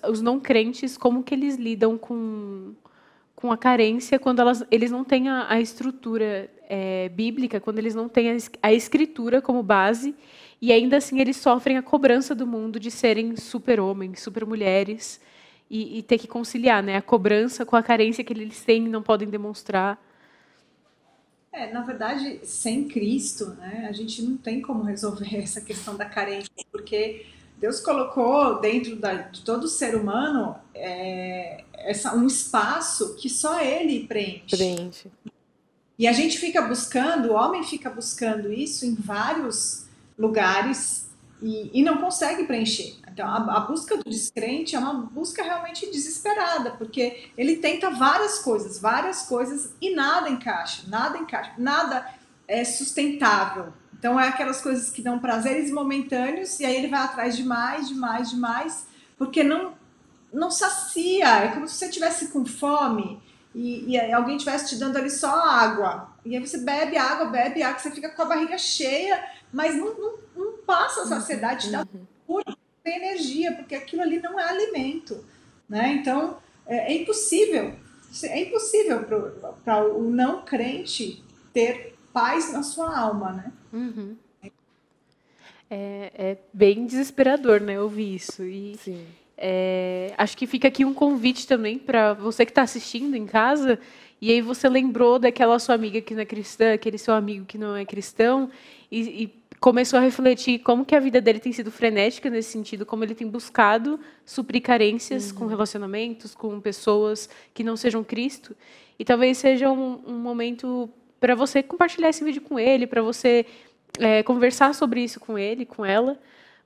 os não crentes, como que eles lidam com a carência quando eles não têm a estrutura bíblica, quando eles não têm a escritura como base, e ainda assim eles sofrem a cobrança do mundo de serem super-homens, super-mulheres, e ter que conciliar, né, a cobrança com a carência que eles têm e não podem demonstrar. Na verdade, sem Cristo, né, a gente não tem como resolver essa questão da carência, porque Deus colocou dentro de todo ser humano um espaço que só Ele preenche. E a gente fica buscando, o homem fica buscando isso em vários lugares e não consegue preencher. Então, a busca do descrente é uma busca realmente desesperada, porque ele tenta várias coisas e nada encaixa, nada é sustentável. Então, é aquelas coisas que dão prazeres momentâneos e aí ele vai atrás de mais, porque não sacia. É como se você estivesse com fome e alguém estivesse te dando ali só água. E aí você bebe água, você fica com a barriga cheia, mas não passa a saciedade, dá pura energia, porque aquilo ali não é alimento, né? Então, é impossível para o não crente ter paz na sua alma, né? É bem desesperador, né, ouvir isso. E Sim. acho que fica aqui um convite também para você que está assistindo em casa, e aí você lembrou daquela sua amiga que não é cristã, aquele seu amigo que não é cristão, e começou a refletir como que a vida dele tem sido frenética nesse sentido, como ele tem buscado suprir carências com relacionamentos, com pessoas que não sejam Cristo. E talvez seja um momento para você compartilhar esse vídeo com ele, para você conversar sobre isso com ele, com ela,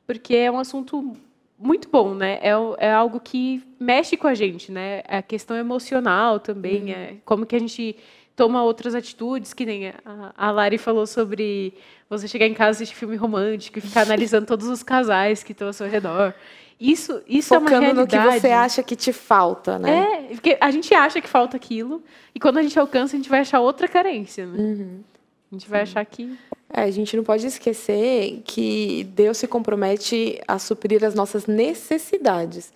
porque é um assunto muito bom, né? É algo que mexe com a gente, né? A questão emocional também, como que a gente toma outras atitudes, que nem a Lari falou sobre você chegar em casa, assistir filme romântico e ficar analisando todos os casais que estão ao seu redor. Isso é uma realidade. Focando no que você acha que te falta, né? Porque a gente acha que falta aquilo, e quando a gente alcança, a gente vai achar outra carência, né? A gente vai achar que... A gente não pode esquecer que Deus se compromete a suprir as nossas necessidades,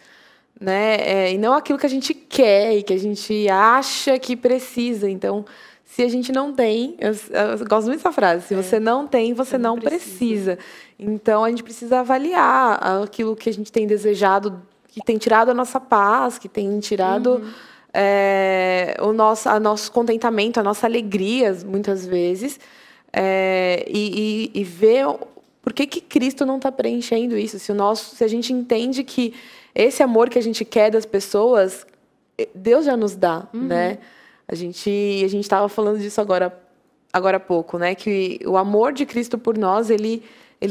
né? E não aquilo que a gente quer e que a gente acha que precisa. Então, se a gente não tem... Eu gosto muito dessa frase. Se você não tem, você não precisa. Então, a gente precisa avaliar aquilo que a gente tem desejado, que tem tirado a nossa paz, que tem tirado o nosso contentamento, a nossa alegria, muitas vezes... e ver por que Cristo não está preenchendo isso. Se a gente entende que esse amor que a gente quer das pessoas, Deus já nos dá, né? A gente estava falando disso agora agora há pouco, né? Que o amor de Cristo por nós, ele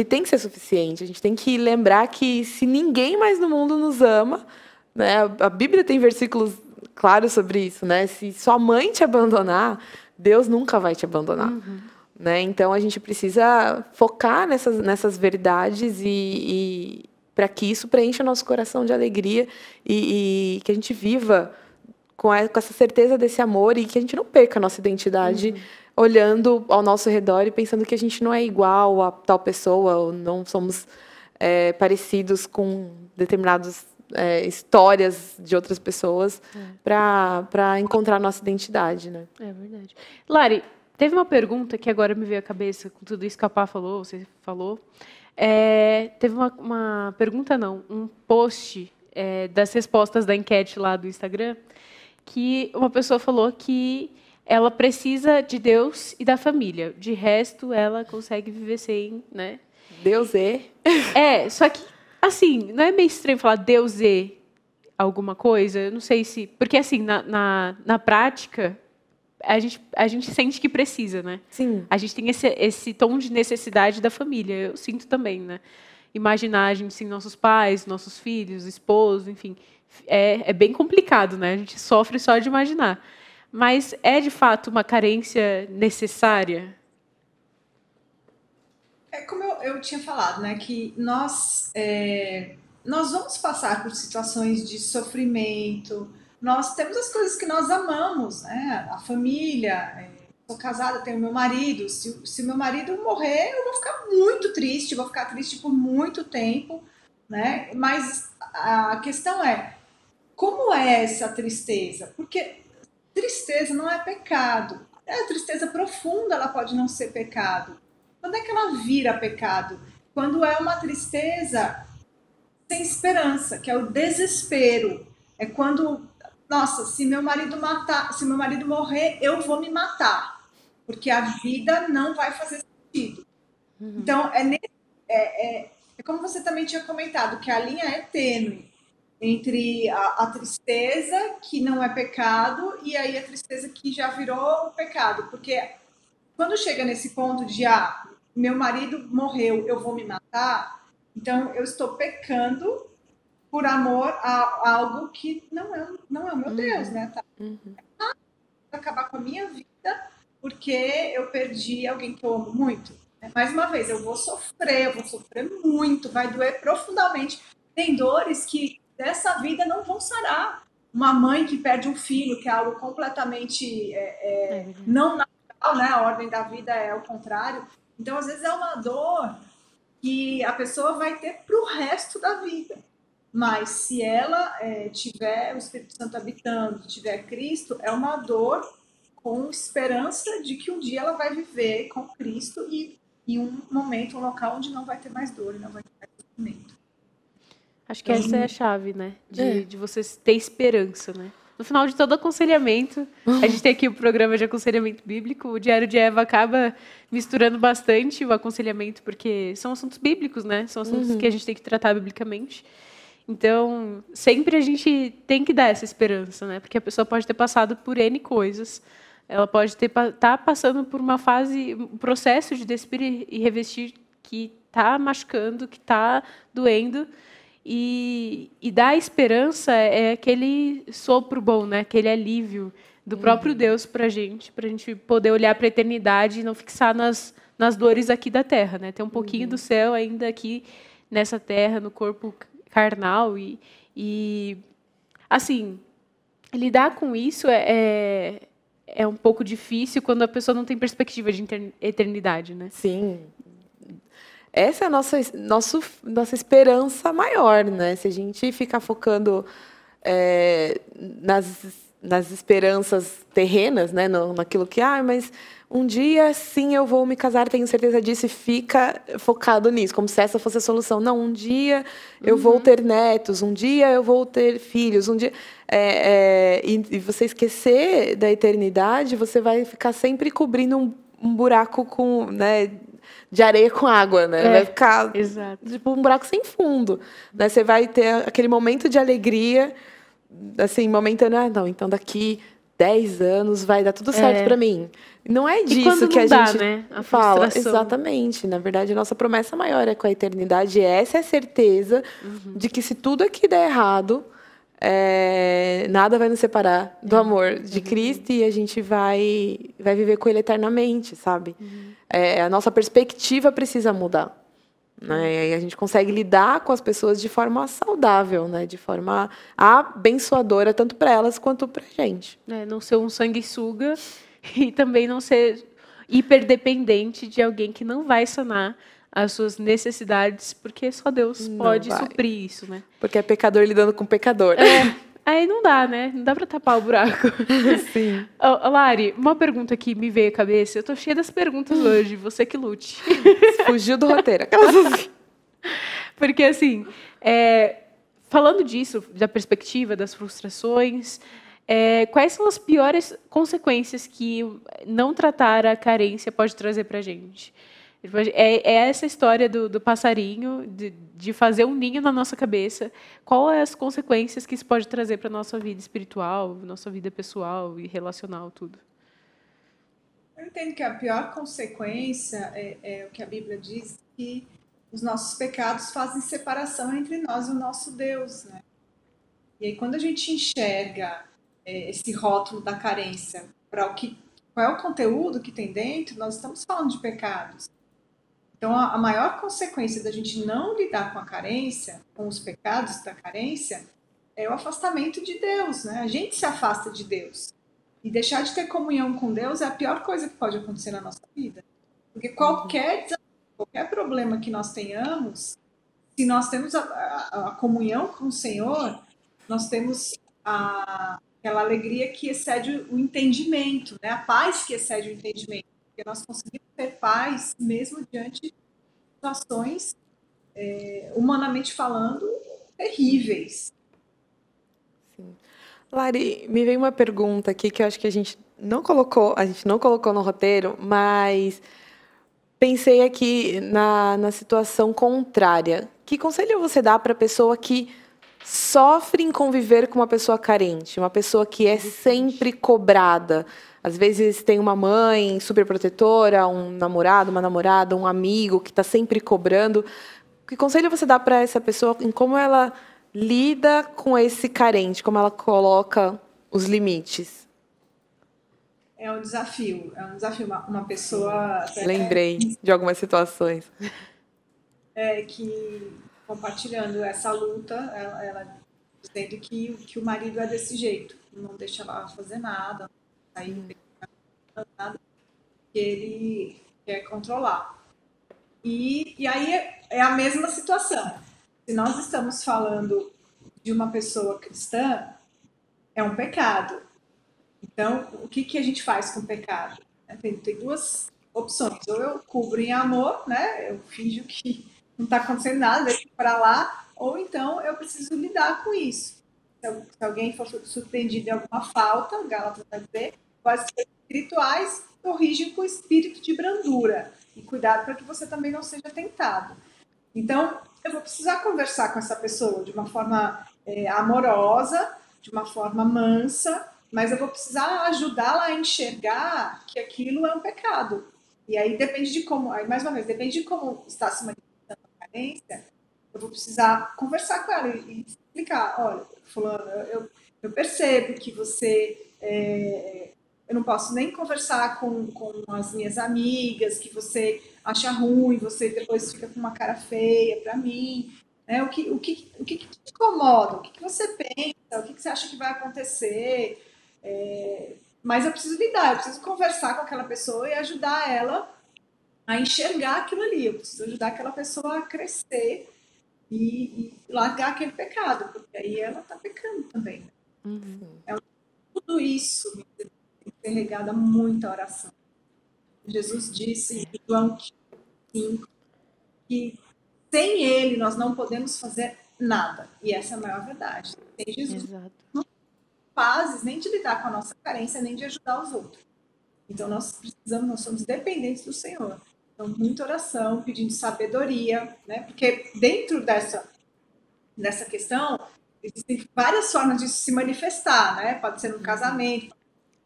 tem que ser suficiente. A gente tem que lembrar que se ninguém mais no mundo nos ama, né? A Bíblia tem versículos claros sobre isso, né? Se sua mãe te abandonar, Deus nunca vai te abandonar. Né? Então, a gente precisa focar nessas verdades e para que isso preencha o nosso coração de alegria e que a gente viva com essa certeza desse amor e que a gente não perca a nossa identidade olhando ao nosso redor e pensando que a gente não é igual a tal pessoa ou não somos parecidos com determinadas histórias de outras pessoas para encontrar a nossa identidade. Né? É verdade. Lari, teve uma pergunta que agora me veio à cabeça, com tudo isso que a Pá falou, você falou. Teve uma pergunta, não, um post das respostas da enquete lá do Instagram, que uma pessoa falou que ela precisa de Deus e da família. De resto, ela consegue viver sem, né? Deus é. Só que, assim, não é meio estranho falar Deus é alguma coisa? Eu não sei se... Porque, assim, na prática... A gente sente que precisa, né? Sim. A gente tem esse tom de necessidade da família. Eu sinto também, né? Imaginar a gente sem nossos pais, nossos filhos, esposo, enfim. É bem complicado, né? A gente sofre só de imaginar. Mas é, de fato, uma carência necessária? Como eu tinha falado, né? Que nós vamos passar por situações de sofrimento. Nós temos as coisas que nós amamos, né? A família. Sou casada, tenho meu marido. Se meu marido morrer, eu vou ficar muito triste, vou ficar triste por muito tempo, né? Mas a questão é, como é essa tristeza? Porque tristeza não é pecado. A tristeza profunda, ela pode não ser pecado. Quando é que ela vira pecado? Quando é uma tristeza sem esperança, que é o desespero. É quando... Nossa, se meu marido morrer, eu vou me matar, porque a vida não vai fazer sentido. Então, é como você também tinha comentado, que a linha é tênue entre a tristeza, que não é pecado, e aí a tristeza que já virou pecado. Porque quando chega nesse ponto de, meu marido morreu, eu vou me matar, então eu estou pecando por amor a algo que não é o meu Deus, né? Tá? Acabar com a minha vida porque eu perdi alguém que eu amo muito. Mais uma vez, eu vou sofrer muito, vai doer profundamente. Tem dores que dessa vida não vão sarar. Uma mãe que perde um filho, que é algo completamente não natural, né? A ordem da vida é o contrário. Então, às vezes, é uma dor que a pessoa vai ter pro resto da vida. Mas se ela tiver o Espírito Santo habitando, tiver Cristo, é uma dor com esperança de que um dia ela vai viver com Cristo e em um momento, um local onde não vai ter mais dor, não vai ter mais sofrimento. Acho que essa é a chave, né? De você ter esperança, né? No final de todo aconselhamento, a gente tem aqui o programa de aconselhamento bíblico, o Diário de Eva acaba misturando bastante o aconselhamento, porque são assuntos bíblicos, né? São assuntos que a gente tem que tratar biblicamente. Então, sempre a gente tem que dar essa esperança, né? Porque a pessoa pode ter passado por N coisas, ela pode estar passando por uma fase, um processo de despir e revestir que está machucando, que está doendo, e dar esperança é aquele sopro bom, né? Aquele alívio do próprio Deus para a gente poder olhar para a eternidade e não fixar nas dores aqui da terra, né? Ter um pouquinho do céu ainda aqui nessa terra, no corpo carnal e assim, lidar com isso é um pouco difícil quando a pessoa não tem perspectiva de eternidade, né? Sim. Essa é a nossa esperança maior, né? Se a gente ficar focando nas esperanças terrenas, né? Naquilo que, mas um dia sim eu vou me casar, tenho certeza disso, e fica focado nisso, como se essa fosse a solução. Não, um dia eu vou ter netos, um dia eu vou ter filhos, um dia... e você esquecer da eternidade, você vai ficar sempre cobrindo um buraco com, né, de areia com água, né? Vai ficar tipo um buraco sem fundo. Né? Você vai ter aquele momento de alegria, assim, momentâneo, não, então daqui 10 anos vai dar tudo certo pra mim. Não é disso quando que não a dá, gente né? A fala. frustração. Exatamente. Na verdade, a nossa promessa maior é com a eternidade. E essa é a certeza de que se tudo aqui der errado, nada vai nos separar do amor de Cristo e a gente vai viver com Ele eternamente, sabe? A nossa perspectiva precisa mudar. Né? E a gente consegue lidar com as pessoas de forma saudável, né? De forma abençoadora, tanto para elas quanto para a gente. Não ser um sanguessuga e também não ser hiperdependente de alguém que não vai sanar as suas necessidades, porque só Deus pode suprir isso, né? Porque é pecador lidando com pecador. Aí não dá, né? Não dá para tapar o buraco. Sim. Lari, uma pergunta que me veio à cabeça. Eu tô cheia das perguntas hoje, você que lute. Fugiu do roteiro. Porque, assim, falando disso, da perspectiva, das frustrações, quais são as piores consequências que não tratar a carência pode trazer para a gente? É essa história do passarinho, de fazer um ninho na nossa cabeça. Qual é as consequências que isso pode trazer para a nossa vida espiritual, nossa vida pessoal e relacional, tudo? Eu entendo que a pior consequência é o que a Bíblia diz, que os nossos pecados fazem separação entre nós e o nosso Deus, né? E aí, quando a gente enxerga esse rótulo da carência, qual é o conteúdo que tem dentro, nós estamos falando de pecados. Então, a maior consequência da gente não lidar com a carência, com os pecados da carência, é o afastamento de Deus, né? A gente se afasta de Deus. E deixar de ter comunhão com Deus é a pior coisa que pode acontecer na nossa vida. Porque qualquer problema que nós tenhamos, se nós temos a comunhão com o Senhor, nós temos aquela alegria que excede o entendimento, né? A paz que excede o entendimento. Porque nós conseguimos ter paz mesmo diante de situações, humanamente falando, terríveis. Sim. Lari, me veio uma pergunta aqui que eu acho que a gente não colocou no roteiro, mas pensei aqui na situação contrária. Que conselho você dá para a pessoa que sofre em conviver com uma pessoa carente, uma pessoa que é sempre cobrada? Às vezes tem uma mãe super protetora, um namorado, uma namorada, um amigo que está sempre cobrando. Que conselho você dá para essa pessoa em como ela lida com esse carente, como ela coloca os limites? É um desafio. Uma pessoa... Lembrei de algumas situações. Que, compartilhando essa luta, ela dizendo que o marido é desse jeito, não deixa ela fazer nada, aí nada, que ele quer controlar. E aí é a mesma situação. Se nós estamos falando de uma pessoa cristã, é um pecado. Então, o que a gente faz com o pecado? Tem duas opções. Ou eu cubro em amor, né? Eu finjo que não está acontecendo nada, deixo para lá, ou então eu preciso lidar com isso. Se alguém for surpreendido em alguma falta, o Gálatas vai dizer, as coisas espirituais corrigem com espírito de brandura. E cuidado para que você também não seja tentado. Então, eu vou precisar conversar com essa pessoa de uma forma amorosa, de uma forma mansa, mas eu vou precisar ajudá-la a enxergar que aquilo é um pecado. E aí depende de como, mais uma vez, depende de como está se manifestando a carência, eu vou precisar conversar com ela e explicar, olha, fulano, eu percebo que você... eu não posso nem conversar com as minhas amigas, que você acha ruim, você depois fica com uma cara feia para mim. Né? O que te incomoda? O que você pensa? O que você acha que vai acontecer? Mas eu preciso lidar, eu preciso conversar com aquela pessoa e ajudar ela a enxergar aquilo ali. Eu preciso ajudar aquela pessoa a crescer e largar aquele pecado, porque aí ela está pecando também. Né? Tudo isso tem que ser regado a muita oração. Jesus disse em João 5 que sem ele nós não podemos fazer nada. E essa é a maior verdade. Sem Jesus, Exato. não somos capazes nem de lidar com a nossa carência, nem de ajudar os outros. Então nós somos dependentes do Senhor. Então, muita oração, pedindo sabedoria, né? Porque dentro dessa questão, existem várias formas de se manifestar, né? Pode ser no casamento,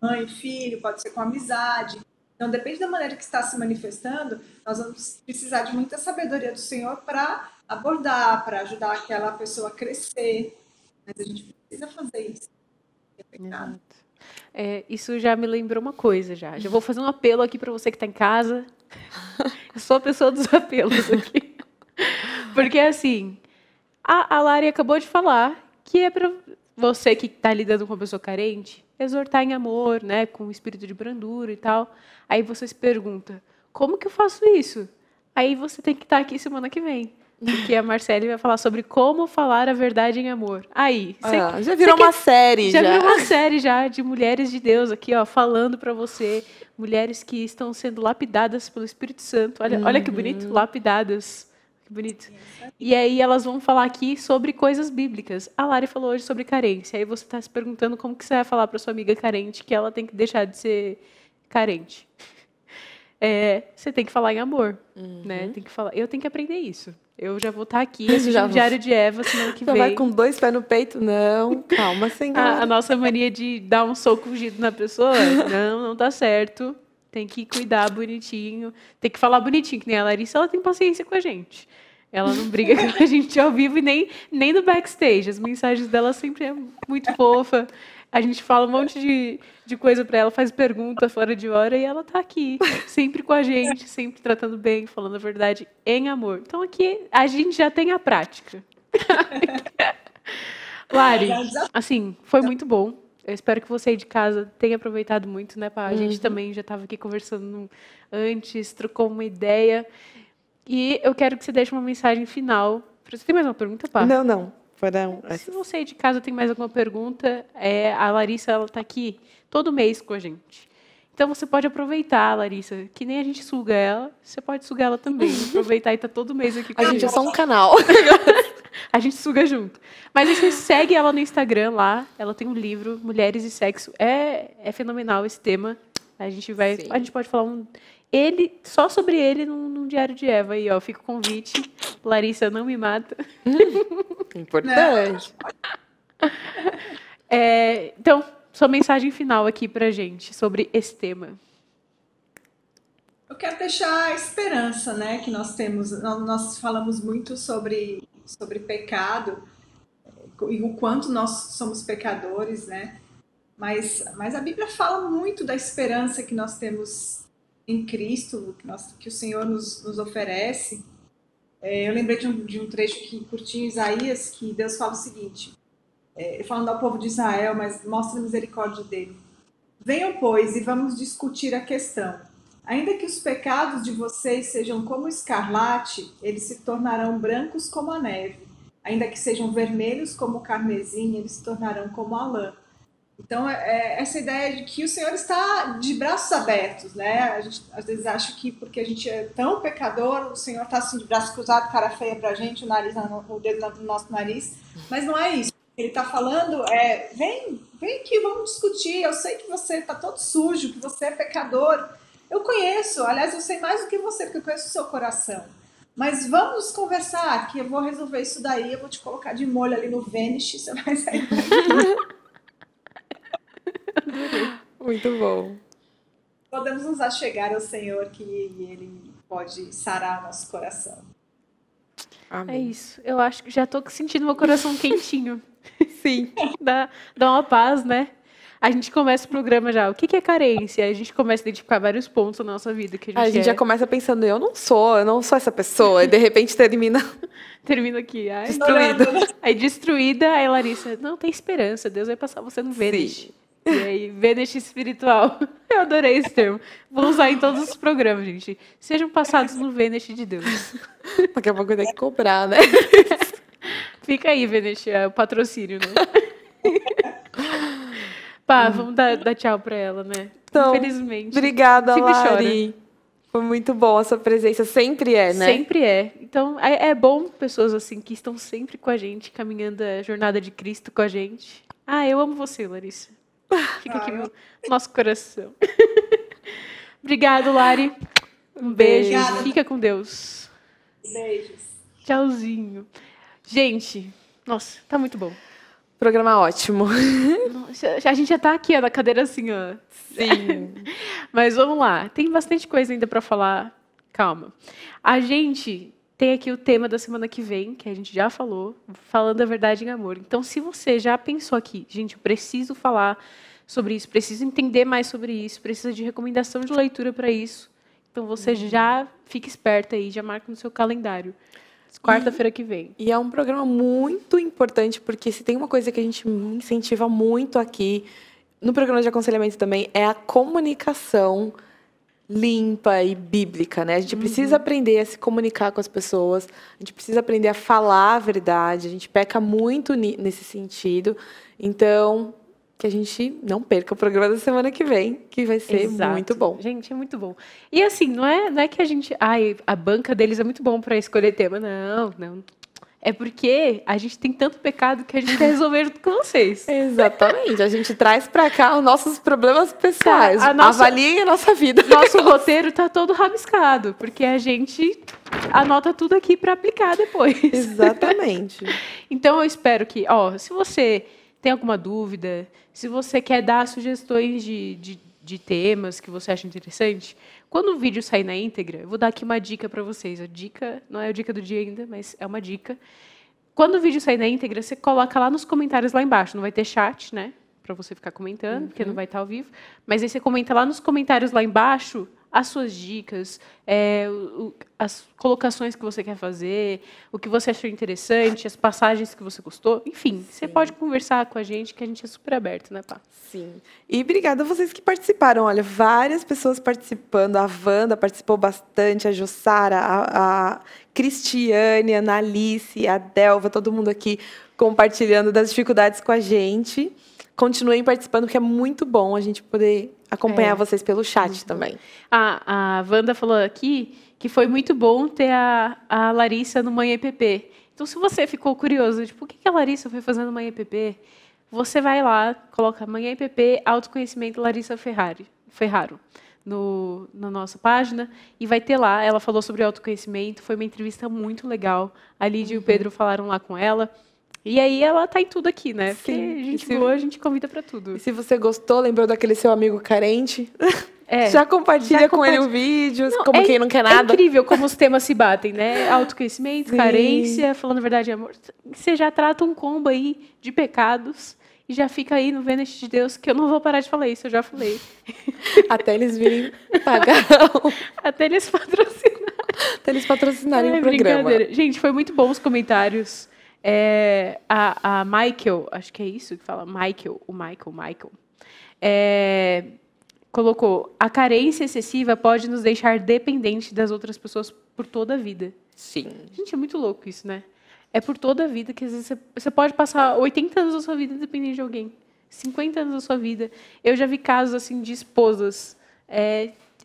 mãe e filho, pode ser com amizade. Então, depende da maneira que está se manifestando, nós vamos precisar de muita sabedoria do Senhor para abordar, para ajudar aquela pessoa a crescer. Mas a gente precisa fazer isso. É pecado. Exato. Isso já me lembrou uma coisa já. Já vou fazer um apelo aqui para você que está em casa. Eu sou a pessoa dos apelos aqui. Porque, assim, a Lari acabou de falar que é para você que está lidando com uma pessoa carente, exortar em amor, né, com espírito de brandura e tal. Aí você se pergunta, como que eu faço isso? Aí você tem que estar aqui semana que vem. Porque a Marcele vai falar sobre como falar a verdade em amor. Aí, já virou uma série. Já virou uma série já de mulheres de Deus aqui, ó, falando para você. Mulheres que estão sendo lapidadas pelo Espírito Santo. Olha que bonito, lapidadas. Que bonito. E aí elas vão falar aqui sobre coisas bíblicas. A Lari falou hoje sobre carência. Aí você está se perguntando como que você vai falar para sua amiga carente que ela tem que deixar de ser carente. Você tem que falar em amor, né? Tem que falar. Eu tenho que aprender isso. Eu já vou estar aqui assistindo Diário de Eva semana que vem. Vai com 2 pés no peito? Não, calma, senhora. A nossa mania de dar um soco ungido na pessoa, não tá certo. Tem que cuidar bonitinho. Tem que falar bonitinho, que nem a Larissa, ela tem paciência com a gente. Ela não briga com a gente ao vivo e nem no backstage. As mensagens dela sempre é muito fofa. A gente fala um monte de coisa para ela, faz pergunta fora de hora e ela tá aqui, sempre com a gente, sempre tratando bem, falando a verdade em amor. Então aqui a gente já tem a prática. Lari, assim, foi muito bom. Eu espero que você aí de casa tenha aproveitado muito, né, Pá? A gente também já estava aqui conversando antes, trocou uma ideia. E eu quero que você deixe uma mensagem final. Você tem mais uma pergunta, Pá? Não. Se você aí de casa tem mais alguma pergunta, a Larissa ela está aqui todo mês com a gente. Então você pode aproveitar, Larissa, que nem a gente suga ela, você pode sugar ela também. Aproveitar e tá todo mês aqui com a gente. A gente é só um canal. A gente suga junto. Mas aí você segue ela no Instagram lá, ela tem um livro, Mulheres e Sexo. É fenomenal esse tema. A gente pode falar só sobre ele num Diário de Eva aí, ó. Fica o convite. Larissa, não me mata. Importante. Então, sua mensagem final aqui pra gente sobre esse tema. Eu quero deixar a esperança, né, que nós temos. Nós falamos muito sobre pecado e o quanto nós somos pecadores, né? Mas a Bíblia fala muito da esperança que nós temos em Cristo, que o Senhor nos oferece. Eu lembrei de um trecho curtinho em Isaías, que Deus fala o seguinte, falando ao povo de Israel, mas mostra a misericórdia dele. Venham, pois, e vamos discutir a questão. Ainda que os pecados de vocês sejam como escarlate, eles se tornarão brancos como a neve. Ainda que sejam vermelhos como o carmesim, eles se tornarão como a lã. Então, essa ideia de que o Senhor está de braços abertos, né? A gente às vezes acha que porque a gente é tão pecador, o Senhor está assim de braços cruzados, cara feia pra gente, o dedo no nosso nariz, mas não é isso. Ele está falando, vem aqui, vamos discutir, eu sei que você está todo sujo, que você é pecador, eu conheço, aliás, eu sei mais do que você, porque eu conheço o seu coração. Mas vamos conversar, que eu vou resolver isso daí, eu vou te colocar de molho ali no Vanish, você vai sair daqui. Muito bom. Podemos nos achegar ao Senhor, que Ele pode sarar o nosso coração. Amém. É isso. Eu acho que já estou sentindo meu coração quentinho. Sim. Dá uma paz, né? A gente começa o programa já. O que é carência? A gente começa a identificar vários pontos na nossa vida que a gente já começa pensando, eu não sou essa pessoa. E de repente termina aqui. destruída. Aí destruída, aí Larissa, não tem esperança. Deus vai passar você no Vênus. E aí, Vênus espiritual. Eu adorei esse termo. Vou usar em todos os programas, gente. Sejam passados no Vênus de Deus. Daqui a pouco tem que cobrar, né? Fica aí, Vênus, o patrocínio, né? Pá, vamos dar tchau pra ela, né? Então, infelizmente. Obrigada, sempre Lari. Chora. Foi muito bom a sua presença. Sempre é, né? Sempre é. Então, é bom pessoas assim que estão sempre com a gente, caminhando a jornada de Cristo com a gente. Eu amo você, Larissa. Fica aqui no nosso coração. Obrigado, Lari. Um beijo. Obrigada. Fica com Deus. Beijos. Tchauzinho. Gente, nossa, tá muito bom. Programa ótimo. Nossa, a gente já tá aqui, ó, na cadeira assim, ó. Sim. Mas vamos lá. Tem bastante coisa ainda para falar. Calma. A gente tem aqui o tema da semana que vem, que a gente já falou, falando a verdade em amor. Então, se você já pensou aqui, gente, eu preciso falar sobre isso, preciso entender mais sobre isso, precisa de recomendação de leitura para isso, então você já fica esperta aí, já marca no seu calendário. Quarta-feira que vem. E é um programa muito importante, porque se tem uma coisa que a gente incentiva muito aqui, no programa de aconselhamento também, é a comunicação limpa e bíblica, né? A gente precisa aprender a se comunicar com as pessoas, a gente precisa aprender a falar a verdade, a gente peca muito nesse sentido. Então, que a gente não perca o programa da semana que vem, que vai ser Exato. muito bom. Gente, é muito bom. E assim, não é que a gente... Ai, a banca deles é muito bom para escolher tema. Não. É porque a gente tem tanto pecado que a gente quer resolver junto com vocês. Exatamente. A gente traz para cá os nossos problemas pessoais. A Avaliem a nossa vida. Nosso roteiro tá todo rabiscado, porque a gente anota tudo aqui para aplicar depois. Exatamente. Então, eu espero que... se você tem alguma dúvida, se você quer dar sugestões de temas que você acha interessante, quando o vídeo sair na íntegra, eu vou dar aqui uma dica para vocês. A dica não é a dica do dia ainda, mas é uma dica. Quando o vídeo sair na íntegra, você coloca lá nos comentários lá embaixo. Não vai ter chat, né? Para você ficar comentando, porque não vai estar ao vivo. Mas aí você comenta lá nos comentários lá embaixo as suas dicas, as colocações que você quer fazer, o que você achou interessante, as passagens que você gostou. Enfim, você pode conversar com a gente, que a gente é super aberto, né, Pá? Sim. E obrigada a vocês que participaram. Olha, várias pessoas participando. A Wanda participou bastante, a Jussara, a Cristiane, a Analice, a Delva, todo mundo aqui compartilhando das dificuldades com a gente. Continuem participando, porque é muito bom a gente poder acompanhar vocês pelo chat também. A Wanda falou aqui que foi muito bom ter a Larissa no Manhã EPP. Então, se você ficou curioso, tipo, o que a Larissa foi fazendo no Manhã EPP, você vai lá, coloca Manhã EPP, Autoconhecimento Larissa Ferraro, na nossa página, e vai ter lá, ela falou sobre autoconhecimento, foi uma entrevista muito legal, a Lídia e o Pedro falaram lá com ela. E aí ela tá em tudo aqui, né? Porque gente boa, a gente convida para tudo. E se você gostou, lembrou daquele seu amigo carente, já compartilha com ele um vídeo, quem não quer nada. É incrível como os temas se batem, né? Autoconhecimento, carência, falando a verdade e amor. Você já trata um combo aí de pecados e já fica aí no Vênus de Deus, que eu não vou parar de falar isso, eu já falei. Até eles virem pagar. Até eles patrocinarem. Até eles patrocinarem o programa. Gente, foi muito bom os comentários. A Michael, acho que é isso que fala, Michael, colocou: a carência excessiva pode nos deixar dependente das outras pessoas por toda a vida. Sim. Gente, é muito louco isso, né? É por toda a vida, que às vezes você pode passar 80 anos da sua vida dependendo de alguém, 50 anos da sua vida. Eu já vi casos assim de esposas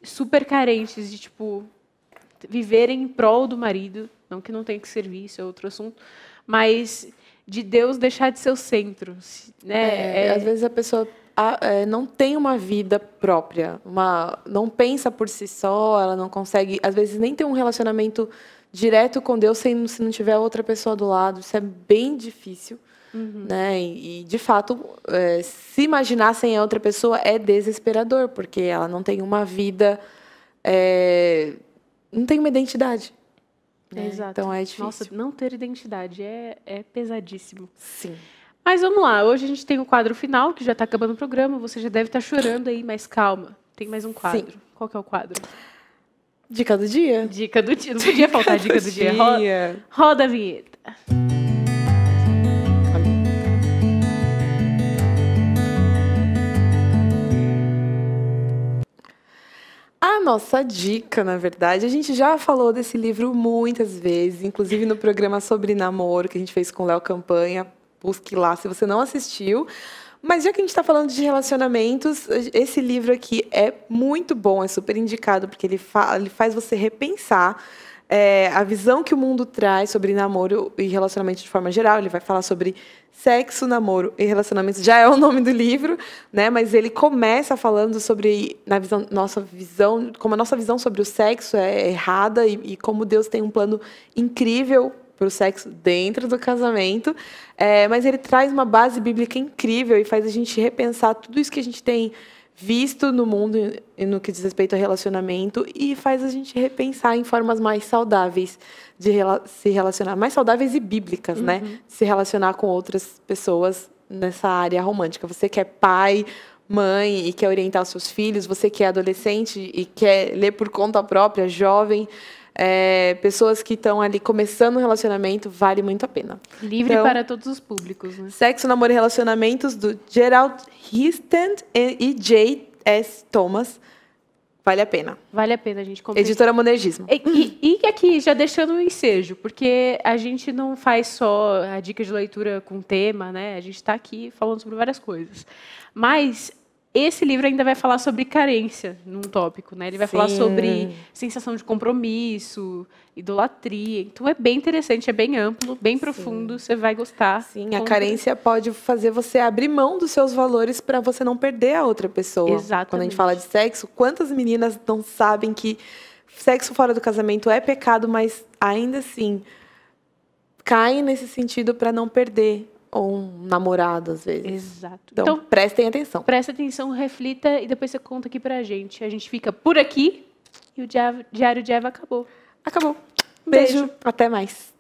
super carentes, de tipo viverem em prol do marido, não que não tenha que servir, isso é outro assunto, mas de Deus deixar de ser o centro, né? Às vezes a pessoa não tem uma vida própria, não pensa por si só, ela não consegue, às vezes, nem ter um relacionamento direto com Deus se não tiver outra pessoa do lado. Isso é bem difícil. Né? E, de fato, se imaginar sem a outra pessoa é desesperador, porque ela não tem uma vida, não tem uma identidade. Né? Exato. Então é difícil. Nossa, não ter identidade é pesadíssimo. Sim. Mas vamos lá, hoje a gente tem o quadro final, que já está acabando o programa, você já deve estar chorando aí, mas calma, tem mais um quadro. Sim. Qual que é o quadro? Dica do dia? Dica do dia, não podia faltar a dica do dia. Roda a vinheta. A nossa dica, na verdade, a gente já falou desse livro muitas vezes, inclusive no programa sobre namoro que a gente fez com o Léo Campanha. Busque lá se você não assistiu. Mas já que a gente está falando de relacionamentos, esse livro aqui é muito bom, é super indicado, porque ele faz você repensar a visão que o mundo traz sobre namoro e relacionamento de forma geral. Ele vai falar sobre sexo, namoro e relacionamentos, já é o nome do livro, né? Mas ele começa falando sobre como a nossa visão sobre o sexo é errada e como Deus tem um plano incrível para o sexo dentro do casamento, mas ele traz uma base bíblica incrível e faz a gente repensar tudo isso que a gente tem visto no mundo e no que diz respeito ao relacionamento e faz a gente repensar em formas mais saudáveis de se relacionar, mais saudáveis e bíblicas, né? De se relacionar com outras pessoas nessa área romântica. Você que é pai, mãe e quer orientar os seus filhos, você que é adolescente e quer ler por conta própria, jovem, pessoas que estão ali começando um relacionamento, vale muito a pena. Livre então, para todos os públicos, né? Sexo, Namoro e Relacionamentos, do Gerald Hiestand e J.S. Thomas. Vale a pena. Vale a pena a gente comprar. Editora Monergismo. E aqui, já deixando um ensejo, porque a gente não faz só a dica de leitura com tema, né? A gente está aqui falando sobre várias coisas. Mas esse livro ainda vai falar sobre carência num tópico, né? Ele vai falar sobre sensação de compromisso, idolatria. Então é bem interessante, é bem amplo, bem profundo, você vai gostar. Sim, a carência pode fazer você abrir mão dos seus valores para você não perder a outra pessoa. Exatamente. Quando a gente fala de sexo, quantas meninas não sabem que sexo fora do casamento é pecado, mas ainda assim caem nesse sentido para não perder um namorado, às vezes. Exato. Então, prestem atenção. Presta atenção, reflita e depois você conta aqui pra gente. A gente fica por aqui e o Diário de Eva acabou. Acabou. Beijo. Até mais.